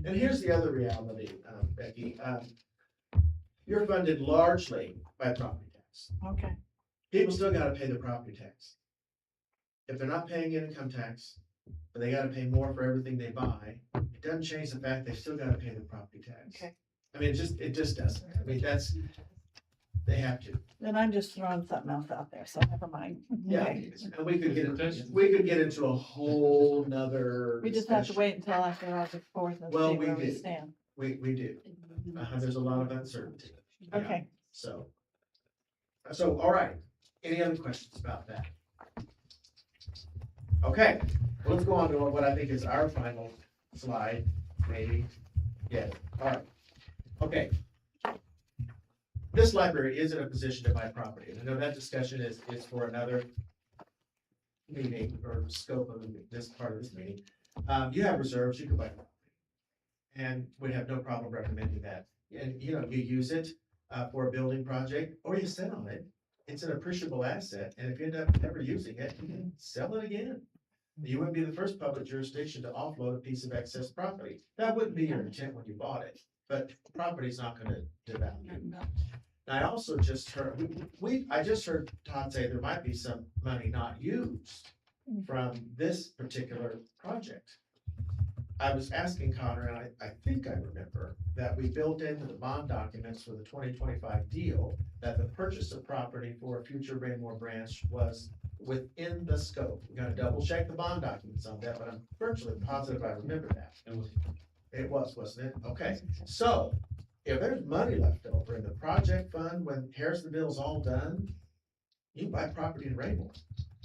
And here's the other reality, Becky. You're funded largely by property tax. okay, People still gotta pay their property tax. If they're not paying income tax, but they gotta pay more for everything they buy, it doesn't change the fact they still gotta pay their property tax. okay. I mean, it just doesn't. I mean, they have to. Then I'm just throwing something else out there, so never mind. Yeah, Okay. and we could get into a whole nother. We just have to discussion. wait until after August 4th and Well, see we where we do. stand. We do. There's a lot of uncertainty. Yeah. Okay, So, all right, any other questions about that? Okay, let's go on to what I think is our final slide, maybe. Yeah, all right. Okay. This library is in a position to buy property, and I know that discussion is for another meeting or scope of this part of this meeting. You have reserves, you can buy property. And we have no problem recommending that. And, you use it for a building project, or you sit on it. It's an appreciable asset, and if you end up never using it, you can sell it again. You wouldn't be the first public jurisdiction to offload a piece of excess property. That wouldn't be your intent when you bought it, but property's not gonna devalue. I also just heard, I just heard Todd say there might be some money not used from this particular project. I was asking Connor, and I think I remember, that we built into the bond documents for the 2025 deal that the purchase of property for a future Raymore branch was within the scope. We gotta double check the bond documents on that, but I'm virtually positive I remember that. It was, wasn't it? Okay, so if there's money left over in the project fund when Harrisonville's all done, you can buy property in Raymore,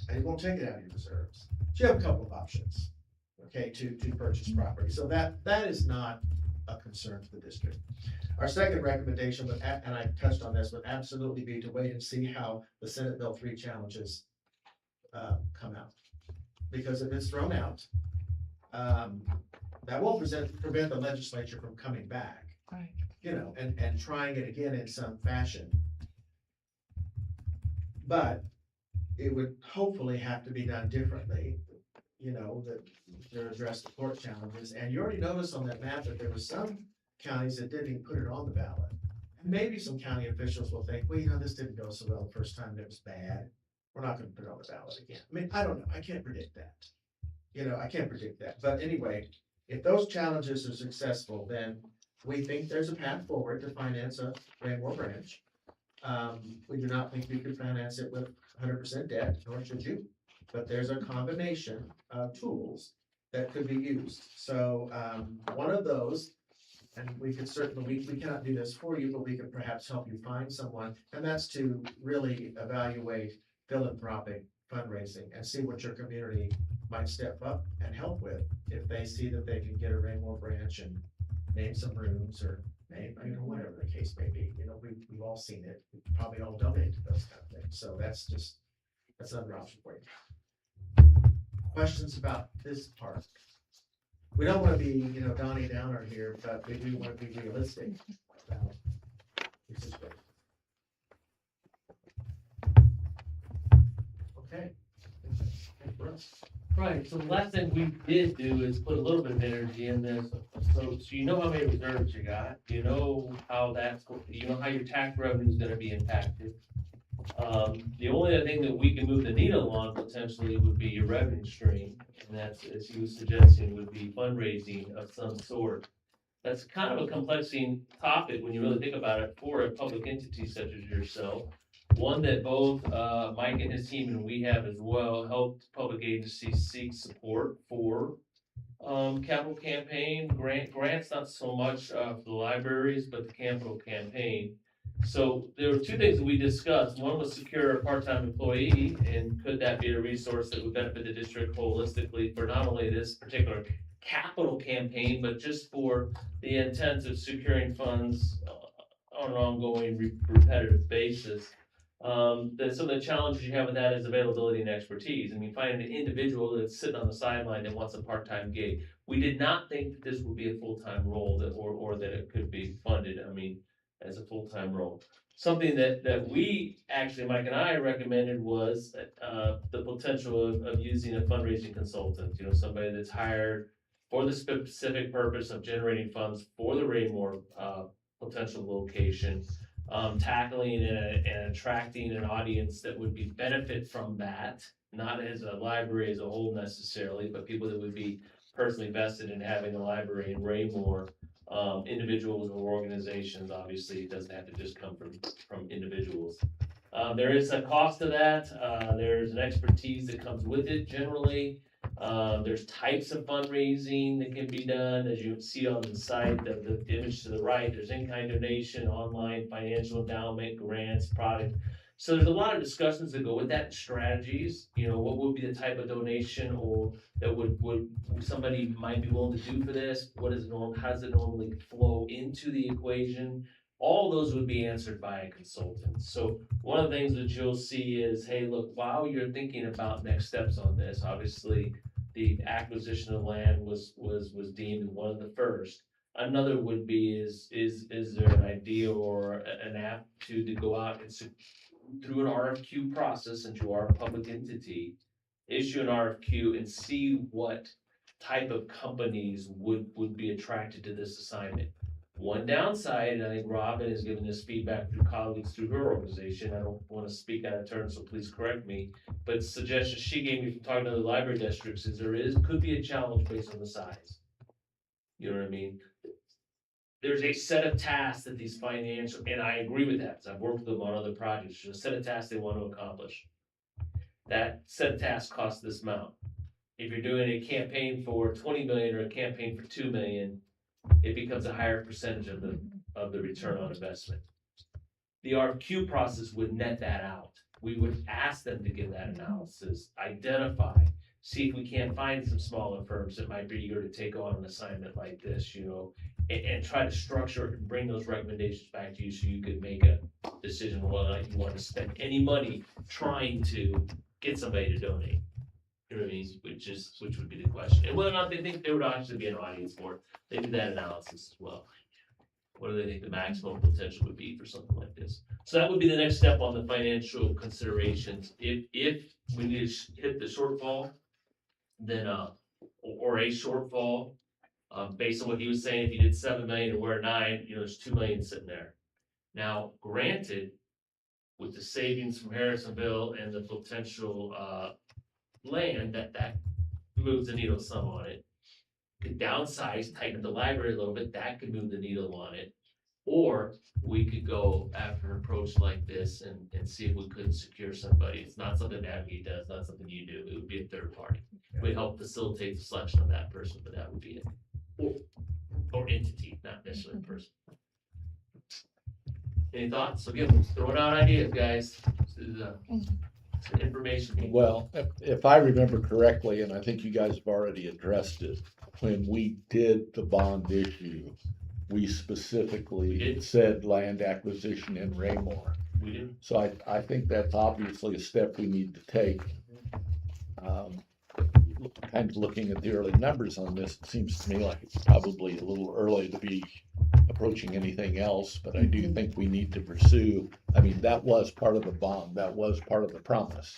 and you won't take it out of your reserves. So you have a couple of options, okay, to purchase property. So that is not a concern to the district. Our second recommendation would, and I touched on this, would absolutely be to wait and see how the Senate Bill 3 challenges come out. Because if it's thrown out, that will prevent the legislature from coming back. right. And trying it again in some fashion. But it would hopefully have to be done differently, that to address the court challenges. And you already noticed on that map that there were some counties that didn't even put it on the ballot. And maybe some county officials will think, well, this didn't go so well the first time, it was bad. We're not gonna put it on the ballot again. I mean, I don't know, I can't predict that. I can't predict that. But anyway, if those challenges are successful, then we think there's a path forward to finance a Raymore branch. We do not think we could finance it with 100% debt, nor should you. But there's a combination of tools that could be used. So one of those, and we could certainly, we cannot do this for you, but we could perhaps help you find someone, and that's to really evaluate philanthropic fundraising and see what your community might step up and help with if they see that they can get a Raymore branch and name some rooms or name, whatever the case may be. We've all seen it. We've probably all donated to those kind of things. So that's another option for you. Questions about this part? we don't wanna be, Donnie Downer here, but we do wanna be realistic about the situation. Okay. Russ. Right, so the last thing we did do is put a little bit of energy in this, so you know how many reserves you got, you know how you know how your tax revenue is gonna be impacted. The only other thing that we can move the needle on potentially would be your revenue stream, and that's, as he was suggesting, would be fundraising of some sort. That's kind of a complexing topic when you really think about it for a public entity such as yourself. One that both Mike and his team and we have as well helped public agencies seek support for capital campaign, grants, not so much for the libraries, but the capital campaign. So there were two things that we discussed. One was secure a part-time employee, and could that be a resource that would benefit the district holistically for not only this particular capital campaign, but just for the intent of securing funds on an ongoing repetitive basis. Some of the challenges you have with that is availability and expertise. I mean, finding an individual that's sitting on the sideline that wants a part-time gig. We did not think that this would be a full-time role or that it could be funded, I mean, as a full-time role. Something that we, actually, Mike and I recommended was, the potential of using a fundraising consultant, somebody that's hired for the specific purpose of generating funds for the Raymore, potential location. Tackling and attracting an audience that would be benefit from that, not as a library as a whole necessarily, but people that would be personally vested in having a library in Raymore. Individuals or organizations, obviously, it doesn't have to just come from individuals. There is a cost to that, there's an expertise that comes with it generally. There's types of fundraising that can be done, as you see on the site, the image to the right, there's in-kind donation, online, financial endowment, grants, product. So there's a lot of discussions that go with that, strategies, what would be the type of donation or that would somebody might be willing to do for this? What is normal, how does it normally flow into the equation? All those would be answered by a consultant. So one of the things that you'll see is, hey, look, while you're thinking about next steps on this, obviously the acquisition of land was deemed one of the first. Another would be is there an idea or an aptitude to go out and through an RFQ process, since you are a public entity, issue an RFQ and see what type of companies would be attracted to this assignment. One downside, and I think Robin has given this feedback through colleagues through her organization, I don't want to speak out of turn, so please correct me, but suggestions she gave me from talking to other library districts is could be a challenge based on the size. You know what I mean? There's a set of tasks that these financial, and I agree with that, because I've worked with them on other projects, there's a set of tasks they want to accomplish. That set of tasks costs this amount. If you're doing a campaign for 20 million or a campaign for 2 million, it becomes a higher percentage of the return on investment. The RFQ process would net that out. We would ask them to give that analysis, identify, see if we can't find some smaller firms that might be eager to take on an assignment like this, and try to structure it and bring those recommendations back to you so you could make a decision whether or not you want to spend any money trying to get somebody to donate. You know what I mean? Which would be the question. And whether or not they think there would actually be an audience for it, they do that analysis as well. What do they think the maximum potential would be for something like this? So that would be the next step on the financial considerations. If we need to hit the shortfall, then or a shortfall, based on what he was saying, if you did 7 million and we're 9, there's 2 million sitting there. Now, granted, with the savings from Harrisonville and the potential land that moves the needle some on it. Could downsize, tighten the library a little bit, that could move the needle on it. Or we could go after an approach like this and see if we couldn't secure somebody. It's not something Navigate does, not something you do. It would be a third party. We'd help facilitate the selection of that person, but that would be it. Or entity, not necessarily a person. Any thoughts? So again, throwing out ideas, guys. This is information. Well, if I remember correctly, and I think you guys have already addressed it, when we did the bond issue, we specifically said land acquisition in Raymore. We did. So I think that's obviously a step we need to take. kind of looking at the early numbers on this, it seems to me like it's probably a little early to be approaching anything else, but I do think we need to pursue, I mean, that was part of the bond, that was part of the promise.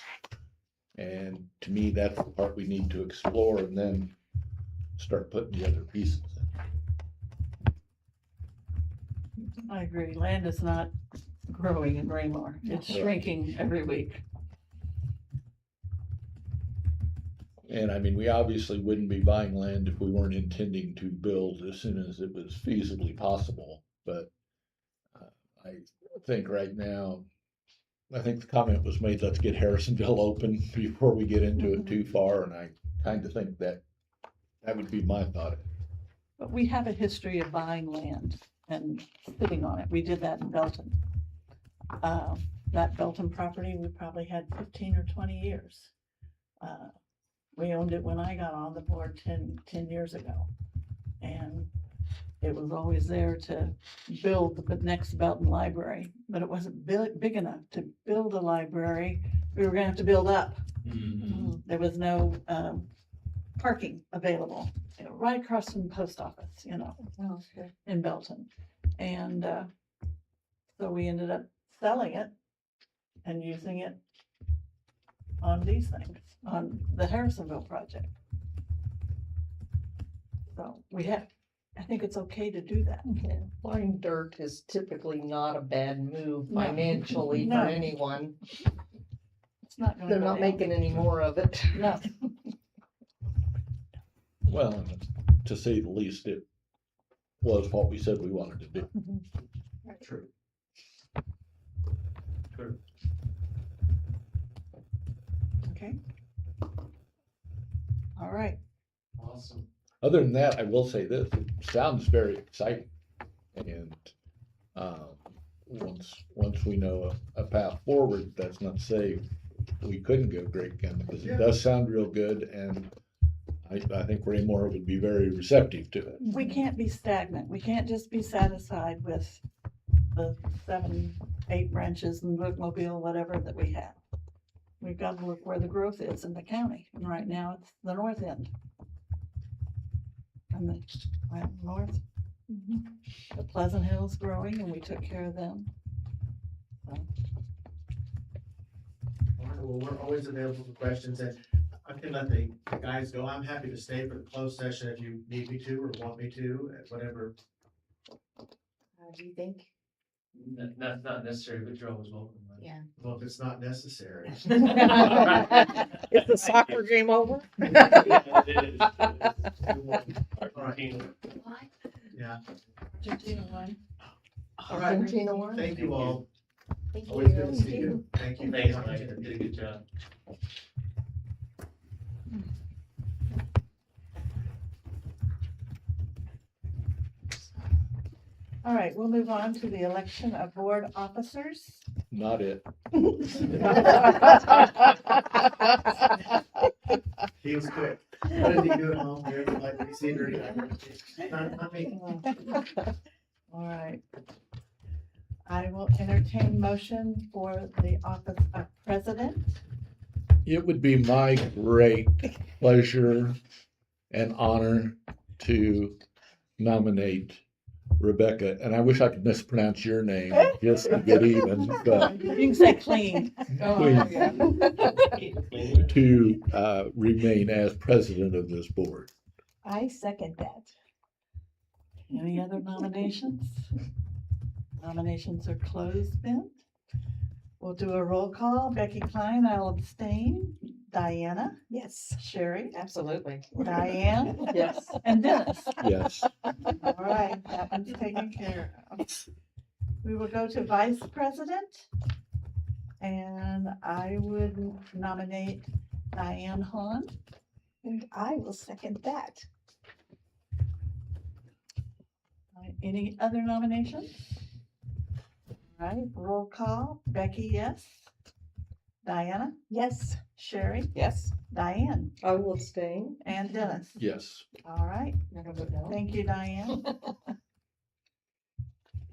And to me, that's the part we need to explore and then start putting the other pieces in. I agree. Land is not growing in Raymore. It's No. shrinking every week. And I mean, we obviously wouldn't be buying land if we weren't intending to build as soon as it was feasibly possible, but I think right now, I think the comment was made, let's get Harrisonville open before we get into it too far, and I kind of think that that would be my thought. But we have a history of buying land and sitting on it. We did that in Belton. That Belton property, we probably had 15 or 20 years. We owned it when I got on the board 10 years ago. And it was always there to build the next Belton library, but it wasn't big enough to build a library. We were gonna have to build up. There was no parking available, right across from the post office, you know, in Belton. And so we ended up selling it and using it on these things, on the Harrisonville project. So I think it's okay to do that. Buying dirt is typically not a bad move No. financially No. for anyone. It's not gonna They're go not down. making any more of it. No. Well, to say the least, it was what we said we wanted to do. True. True. Okay. All right. Awesome. Other than that, I will say this, it sounds very exciting. And, once we know a path forward, that's not to say we couldn't go Great Gun, because it does sound real good, and I think Raymore would be very receptive to it. We can't be stagnant. We can't just be satisfied with the 7, 8 branches and bookmobile, whatever that we have. We've got to look where the growth is in the county. And right now it's the north end. And the north. The Pleasant Hill's growing and we took care of them. So, All right, well, we're always available for questions, and I can let the guys go. I'm happy to stay for the closed session if you need me to or want me to, whatever. Do you think? That's not necessary, but you're always welcome. right? Yeah. Well, if it's not necessary. Is the soccer game over? Yeah, it is. Argentina. Yeah, Argentina won. all right. Argentina won? Thank you all. Thank Always good to you. see you. Thank you. Thanks, Mike. You did a good job. All right, we'll move on to the election of board officers. Not it. He was quick. What did he do at home? Here, like, we see her. Not me. All right. I will entertain motion for the office of president. It would be my great pleasure and honor to nominate Rebecca, and I wish I could mispronounce your name just to get even, but You can say clean. to remain as president of this board. I second that. Any other nominations? Nominations are closed then. We'll do a roll call. Becky Klein, I'll abstain. Diana, Yes. Sherry, Absolutely. Diane, Yes. and Dennis. Yes, All right, that one's taken care of. We will go to vice president. And I would nominate Diane Hahn. And I will second that. Any other nominations? All right, roll call. Becky, yes. Diana, Yes. Sherry, Yes. Diane, I will abstain. and Dennis. yes. All right, thank you, Diane.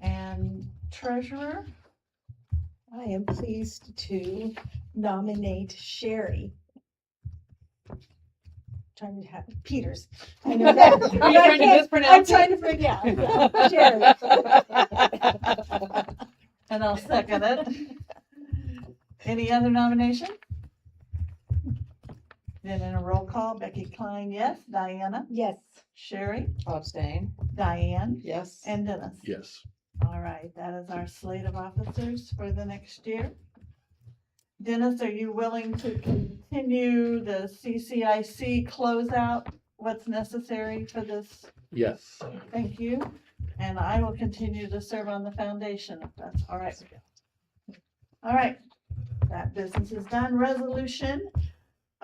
And treasurer, I am pleased to nominate Sherry trying to have Peters. I know that. Are you but I trying to can't- mispronounce I'm trying to forget. Sherry. And I'll second it. Any other nomination? Then in a roll call, Becky Klein, yes. Diana, Yes. Sherry, Abstain. Diane, Yes. and Dennis. Yes. All right, that is our slate of officers for the next year. Dennis, are you willing to continue the CCIC closeout? What's necessary for this? Yes. Thank you. And I will continue to serve on the foundation, if that's all right. All right, that business is done. Resolution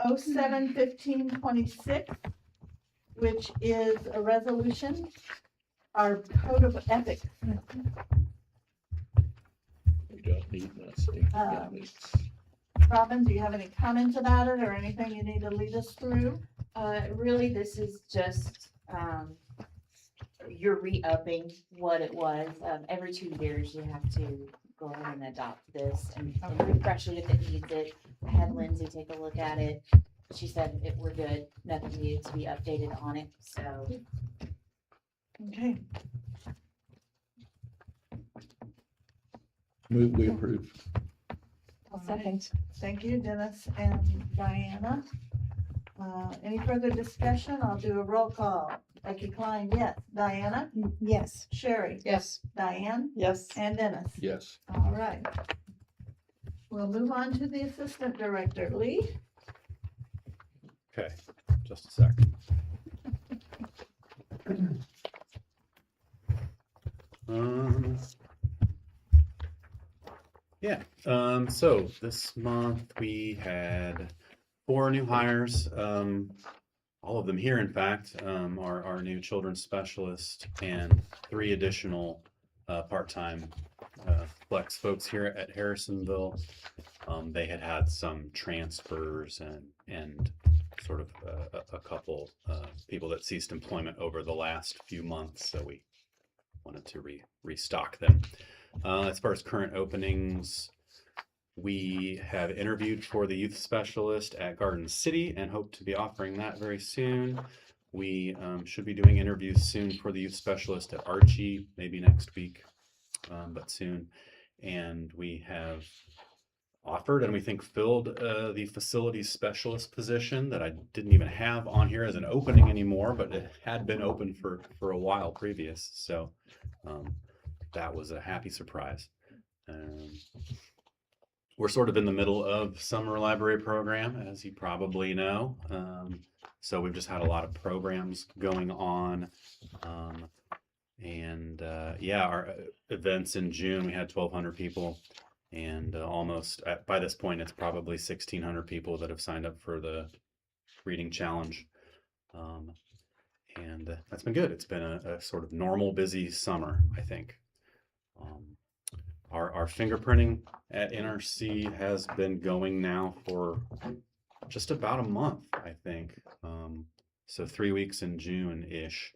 07-1526, which is a resolution, our code of ethics. We don't need that state. Robin, do you have any comments about it or anything you need to lead us through? Really, this is just, you're re-upping what it was. Every 2 years, you have to go ahead and adopt this and refresh it if it needs it. I had Lindsay take a look at it. She said we're good, nothing needed to be updated on it, so. Okay, Move we approve. I'll second. thank you, Dennis and Diana. Any further discussion? I'll do a roll call. Becky Klein, yes. Diana, Yes. Sherry, Yes. Diane, Yes. and Dennis. Yes. All right. We'll move on to the Assistant Director, Lee. Okay, just a second. Yeah, so this month we had 4 new hires, all of them here, in fact, our new children's specialist and 3 additional part-time flex folks here at Harrisonville. They had some transfers and sort of a couple people that ceased employment over the last few months, so we wanted to restock them. As far as current openings, we have interviewed for the youth specialist at Garden City and hope to be offering that very soon. We should be doing interviews soon for the youth specialist at Archie, maybe next week, but soon. And we have offered and we think filled the facilities specialist position that I didn't even have on here as an opening anymore, but it had been open for a while previous. So that was a happy surprise. We're sort of in the middle of summer library program, as you probably know. So we've just had a lot of programs going on. Yeah, our events in June, we had 1,200 people. And almost by this point, it's probably 1,600 people that have signed up for the reading challenge. And that's been good. It's been a sort of normal, busy summer, I think. Our fingerprinting at NRC has been going now for just about a month, I think. So 3 weeks in June-ish,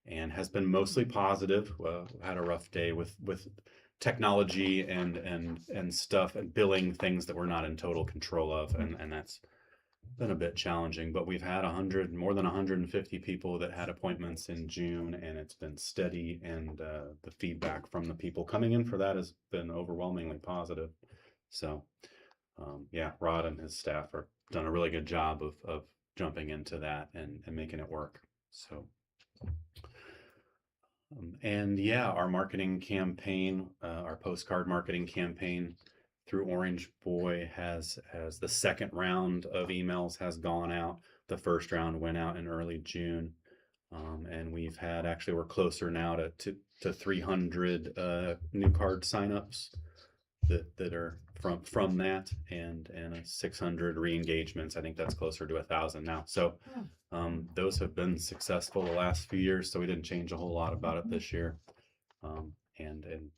and has been mostly positive. Had a rough day with technology and stuff and billing things that we're not in total control of, and that's been a bit challenging. But we've had more than 150 people that had appointments in June, and it's been steady, and the feedback from the people coming in for that has been overwhelmingly positive. So yeah, Rod and his staff are done a really good job of jumping into that and making it work. So and yeah, our marketing campaign, our postcard marketing campaign through Orange Boy has the second round of emails has gone out. The first round went out in early June. And we've had, actually, we're closer now to 300 new card signups that are from that, and 600 re-engagements. I think that's closer to 1,000 now. So those have been successful the last few years, so we didn't change a whole lot about it this year. And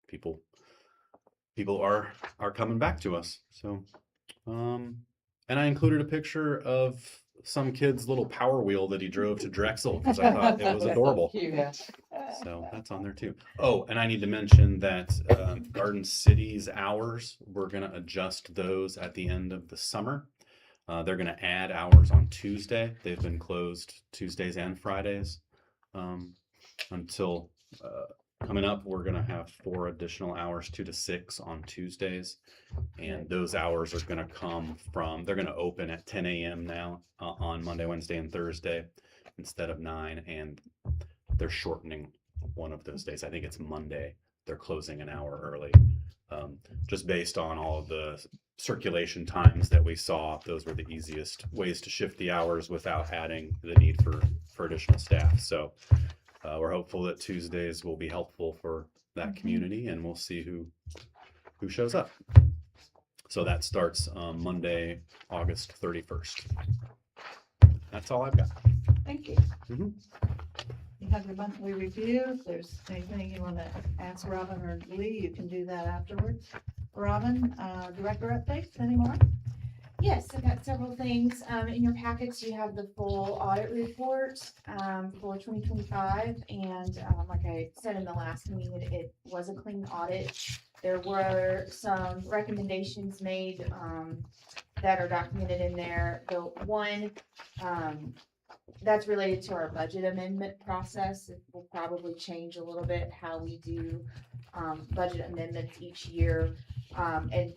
people are coming back to us. So and I included a picture of some kid's little Power Wheel that he drove to Drexel because I thought it was adorable. So that's on there too. Oh, and I need to mention that Garden City's hours, we're going to adjust those at the end of the summer. They're gonna add hours on Tuesday. They've been closed Tuesdays and Fridays. Until, coming up, we're gonna have 4 additional hours, 2 to 6 on Tuesdays. And those hours are gonna come from, they're gonna open at 10 a.m. now, on Monday, Wednesday, and Thursday instead of 9, and they're shortening one of those days. I think it's Monday. They're closing an hour early. Just based on all of the circulation times that we saw, those were the easiest ways to shift the hours without adding the need for additional staff. So we're hopeful that Tuesdays will be helpful for that community, and we'll see who shows up. So that starts Monday, August 31st. That's all I've got. Thank you. Mhm. You have your monthly review. If there's anything you want to ask Robin or Lee, you can do that afterwards. Robin, director updates anymore? Yes, I've got several things. In your packets, you have the full audit report, for 2025. And, like I said in the last meeting, it was a clean audit. There were some recommendations made, that are documented in there. The one, that's related to our budget amendment process. It will probably change a little bit how we do, budget amendments each year. And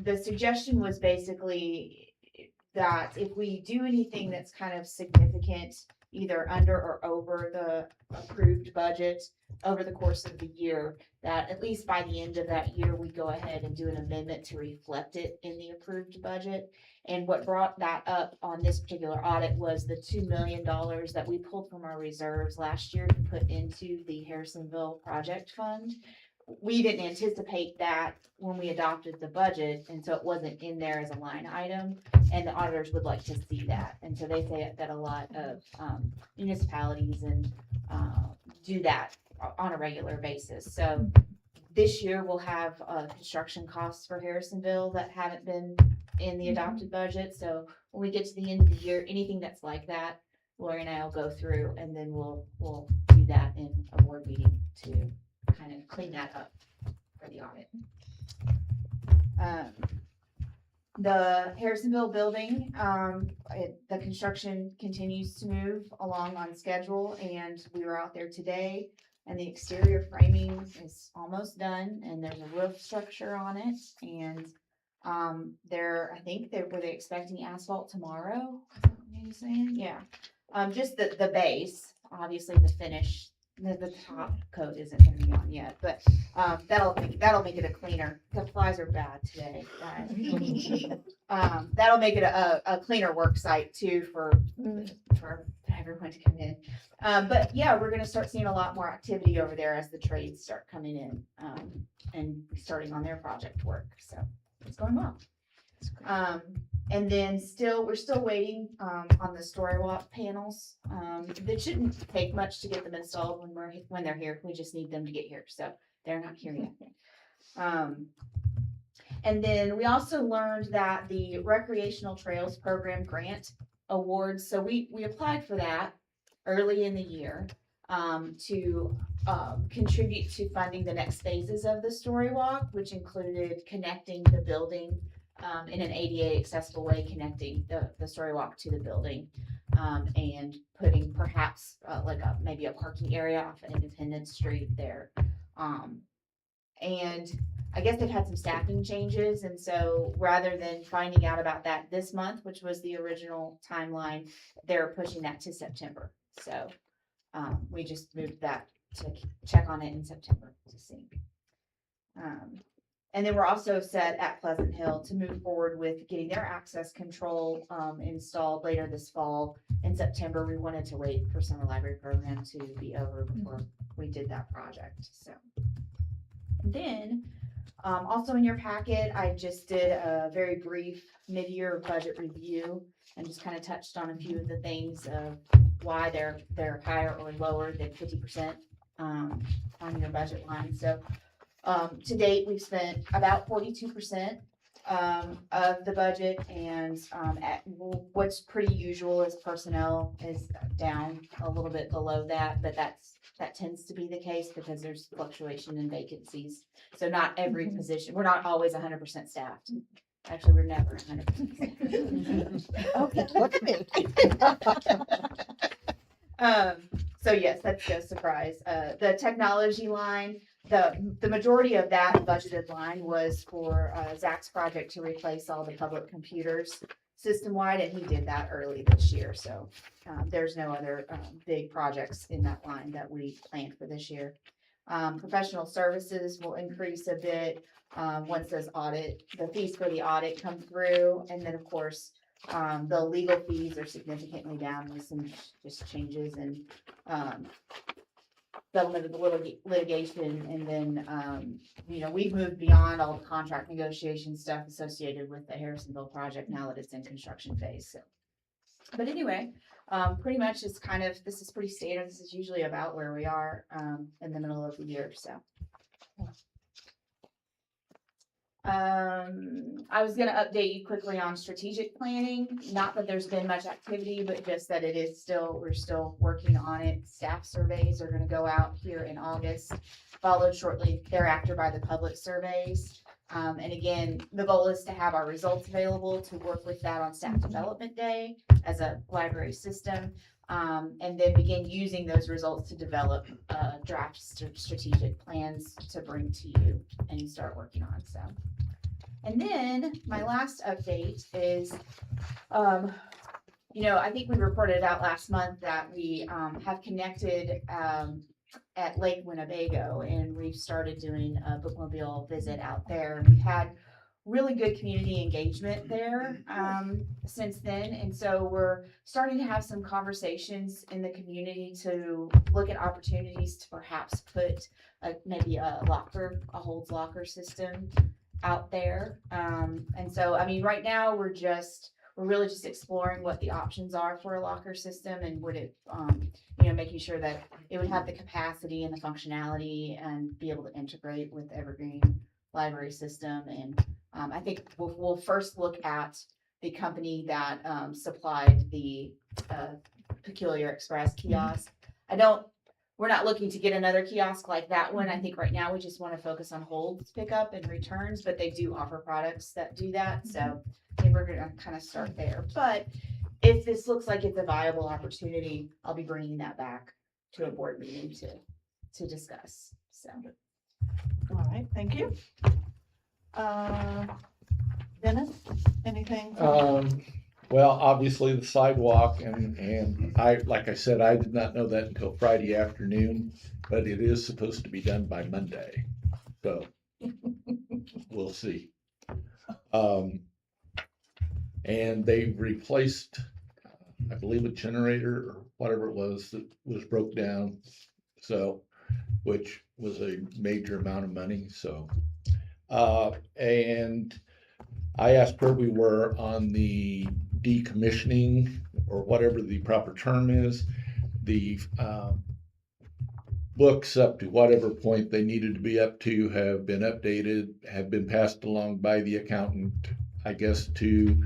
the suggestion was basically that if we do anything that's kind of significant, either under or over the approved budget over the course of the year, that at least by the end of that year, we go ahead and do an amendment to reflect it in the approved budget. And what brought that up on this particular audit was the $2 million that we pulled from our reserves last year to put into the Harrisonville Project Fund. We didn't anticipate that when we adopted the budget, and so it wasn't in there as a line item, and the auditors would like to see that. And so they say that a lot of municipalities and do that on a regular basis. So this year we'll have construction costs for Harrisonville that haven't been in the adopted budget. So when we get to the end of the year, anything that's like that, Lori and I will go through, and then we'll do that in a board meeting to kind of clean that up for the audit. The Harrisonville building, the construction continues to move along on schedule, and we were out there today, and the exterior framing is almost done, and there's a roof structure on it, and I think were they expecting asphalt tomorrow? Is that what you're saying? Yeah. Just the base, obviously the finish, the top coat isn't gonna be on yet, but, that'll make it a cleaner, the flies are bad today, guys. That'll make it a cleaner work site too for everyone to come in. But yeah, we're gonna start seeing a lot more activity over there as the trades start coming in, and starting on their project work, so it's going well. And then we're still waiting, on the story walk panels. It shouldn't take much to get them installed when they're here. We just need them to get here, so they're not here yet. And then we also learned that the Recreational Trails Program grant awards, so we applied for that early in the year, to contribute to funding the next phases of the story walk, which included connecting the building in an ADA accessible way, connecting the story walk to the building, and putting perhaps maybe a parking area off of Independence Street there. And I guess they've had some staffing changes, and so rather than finding out about that this month, which was the original timeline, they're pushing that to September. So we just moved that to check on it in September to see. And then we're also set at Pleasant Hill to move forward with getting their access control installed later this fall. In September, we wanted to wait for summer library program to be over before we did that project. So, and then also in your packet, I just did a very brief mid-year budget review and just kind of touched on a few of the things of why they're higher or lower than 50% on your budget line. So to date, we've spent about 42% of the budget, and what's pretty usual is personnel is down a little bit below that, but that tends to be the case because there's fluctuation in vacancies. So not every position, we're not always 100% staffed. Actually, we're never 100%. Okay, look at me. So yes, that's no surprise. The technology line, the majority of that budgeted line was for Zach's project to replace all the public computers system-wide, and he did that early this year. So there's no other big projects in that line that we planned for this year. Professional services will increase a bit once the fees for the audit come through, and then of course the legal fees are significantly down with some just changes in settlement of the litigation, and then we've moved beyond all the contract negotiation stuff associated with the Harrisonville project now that it's in construction phase. So, but anyway, pretty much this is pretty standard. This is usually about where we are in the middle of the year. So. I was gonna update you quickly on strategic planning. Not that there's been much activity, but just that we're still working on it. Staff surveys are gonna go out here in August, followed shortly thereafter by the public surveys. And again, the goal is to have our results available to work with that on staff development day as a library system. And then begin using those results to develop draft strategic plans to bring to you and start working on. So, and then my last update is, I think we reported out last month that we have connected at Lake Winnebago, and we've started doing a bookmobile visit out there. And we've had really good community engagement there since then, and so we're starting to have some conversations in the community to look at opportunities to perhaps put maybe a holds locker system out there. And so I mean, right now we're really just exploring what the options are for a locker system, and would it making sure that it would have the capacity and the functionality and be able to integrate with Evergreen library system. And I think we'll first look at the company that supplied the Peculiar Express kiosk. We're not looking to get another kiosk like that one. I think right now we just want to focus on holds pickup and returns, but they do offer products that do that. So I think we're going to kind of start there. But if this looks like it's a viable opportunity, I'll be bringing that back to a board meeting to discuss. So. All right, thank you. Dennis, anything? Well, obviously the sidewalk and like I said, I did not know that until Friday afternoon, but it is supposed to be done by Monday. So we'll see. And they replaced, I believe, a generator or whatever it was that was broke down. So, which was a major amount of money. So, and I asked where we were on the decommissioning or whatever the proper term is. The books up to whatever point they needed to be up to have been updated, have been passed along by the accountant, I guess, to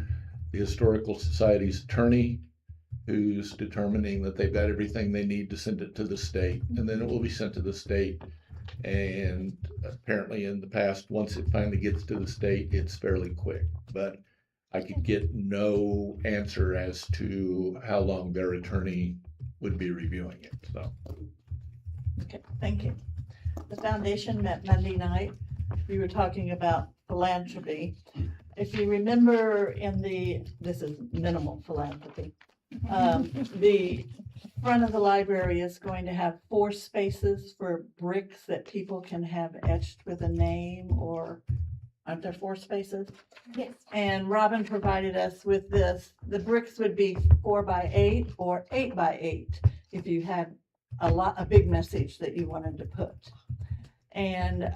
the Historical Society's attorney, who's determining that they've got everything they need to send it to the state, and then it will be sent to the state. And apparently in the past, once it finally gets to the state, it's fairly quick, but I could get no answer as to how long their attorney would be reviewing it. So. Okay, thank you. The foundation met Monday night. We were talking about philanthropy. If you remember this is minimal philanthropy. The front of the library is going to have 4 spaces for bricks that people can have etched with a name, or aren't there 4 spaces? Yes. And Robin provided us with this. The bricks would be 4 by 8 or 8 by 8 if you had a big message that you wanted to put. And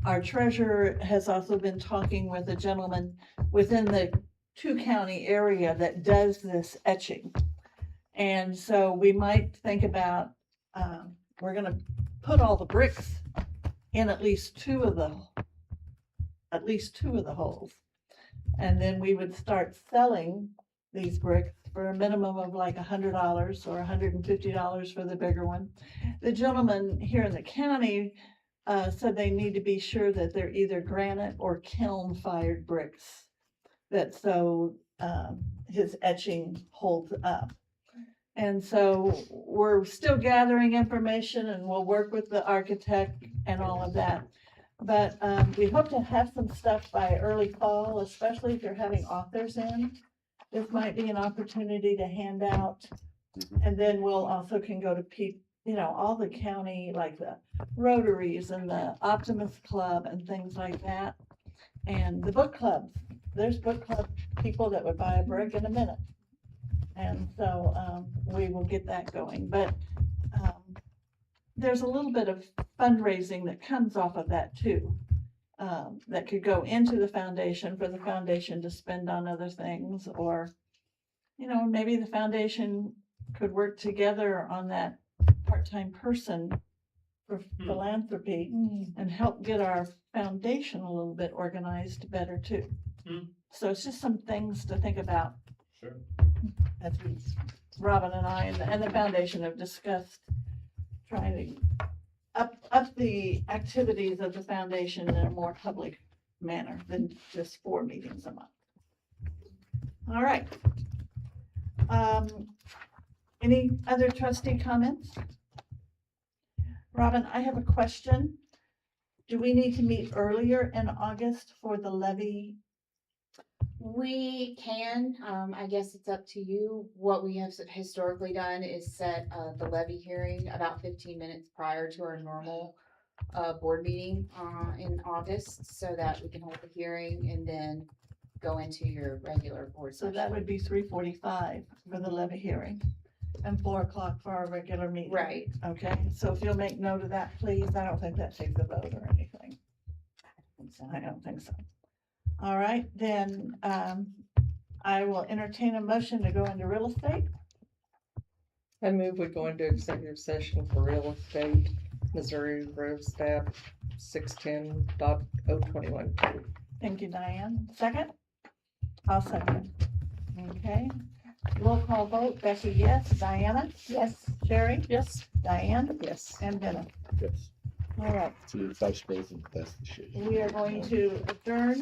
our treasurer has also been talking with a gentleman within the 2-county area that does this etching. And so we might think about, we're going to put all the bricks in at least two of the holes. And then we would start selling these bricks for a minimum of like $100 or $150 for the bigger one. The gentleman here in the county so they need to be sure that they're either granite or kiln-fired bricks. That so, his etching holds up. And so we're still gathering information and we'll work with the architect and all of that. But, we hope to have some stuff by early fall, especially if you're having authors in. This might be an opportunity to hand out. And then we'll also can go to all the county, like the Rotaries and the Optimist Club and things like that. And the book clubs, there's book club people that would buy a brick in a minute. And so, we will get that going, but, there's a little bit of fundraising that comes off of that too. That could go into the foundation for the foundation to spend on other things, or, maybe the foundation could work together on that part-time person for philanthropy and help get our foundation a little bit organized better too. So it's just some things to think about. Sure. As Robin and I and the foundation have discussed trying to up the activities of the foundation in a more public manner than just 4 meetings a month. All right. Any other trustee comments? Robin, I have a question. Do we need to meet earlier in August for the levy? We can, I guess it's up to you. What we have historically done is set, the levy hearing about 15 minutes prior to our normal, board meeting, in August, so that we can hold the hearing and then go into your regular board So session. that would be 3:45 for the levy hearing and 4 o'clock for our regular meeting. Right. Okay, so if you'll make note of that, please. I don't think that takes a vote or anything. I don't think so. All right, then, I will entertain a motion to go into real estate. I move we go into executive session for real estate, Missouri Grove Stat 610.021. Thank you, Diane. Second? I'll second. Okay. Roll call vote. Becky, yes. Diana? Yes. Sherry? Yes. Diane? Yes. And Dennis. Yes. All right. To the vice president, that's the shit. We are going to adjourn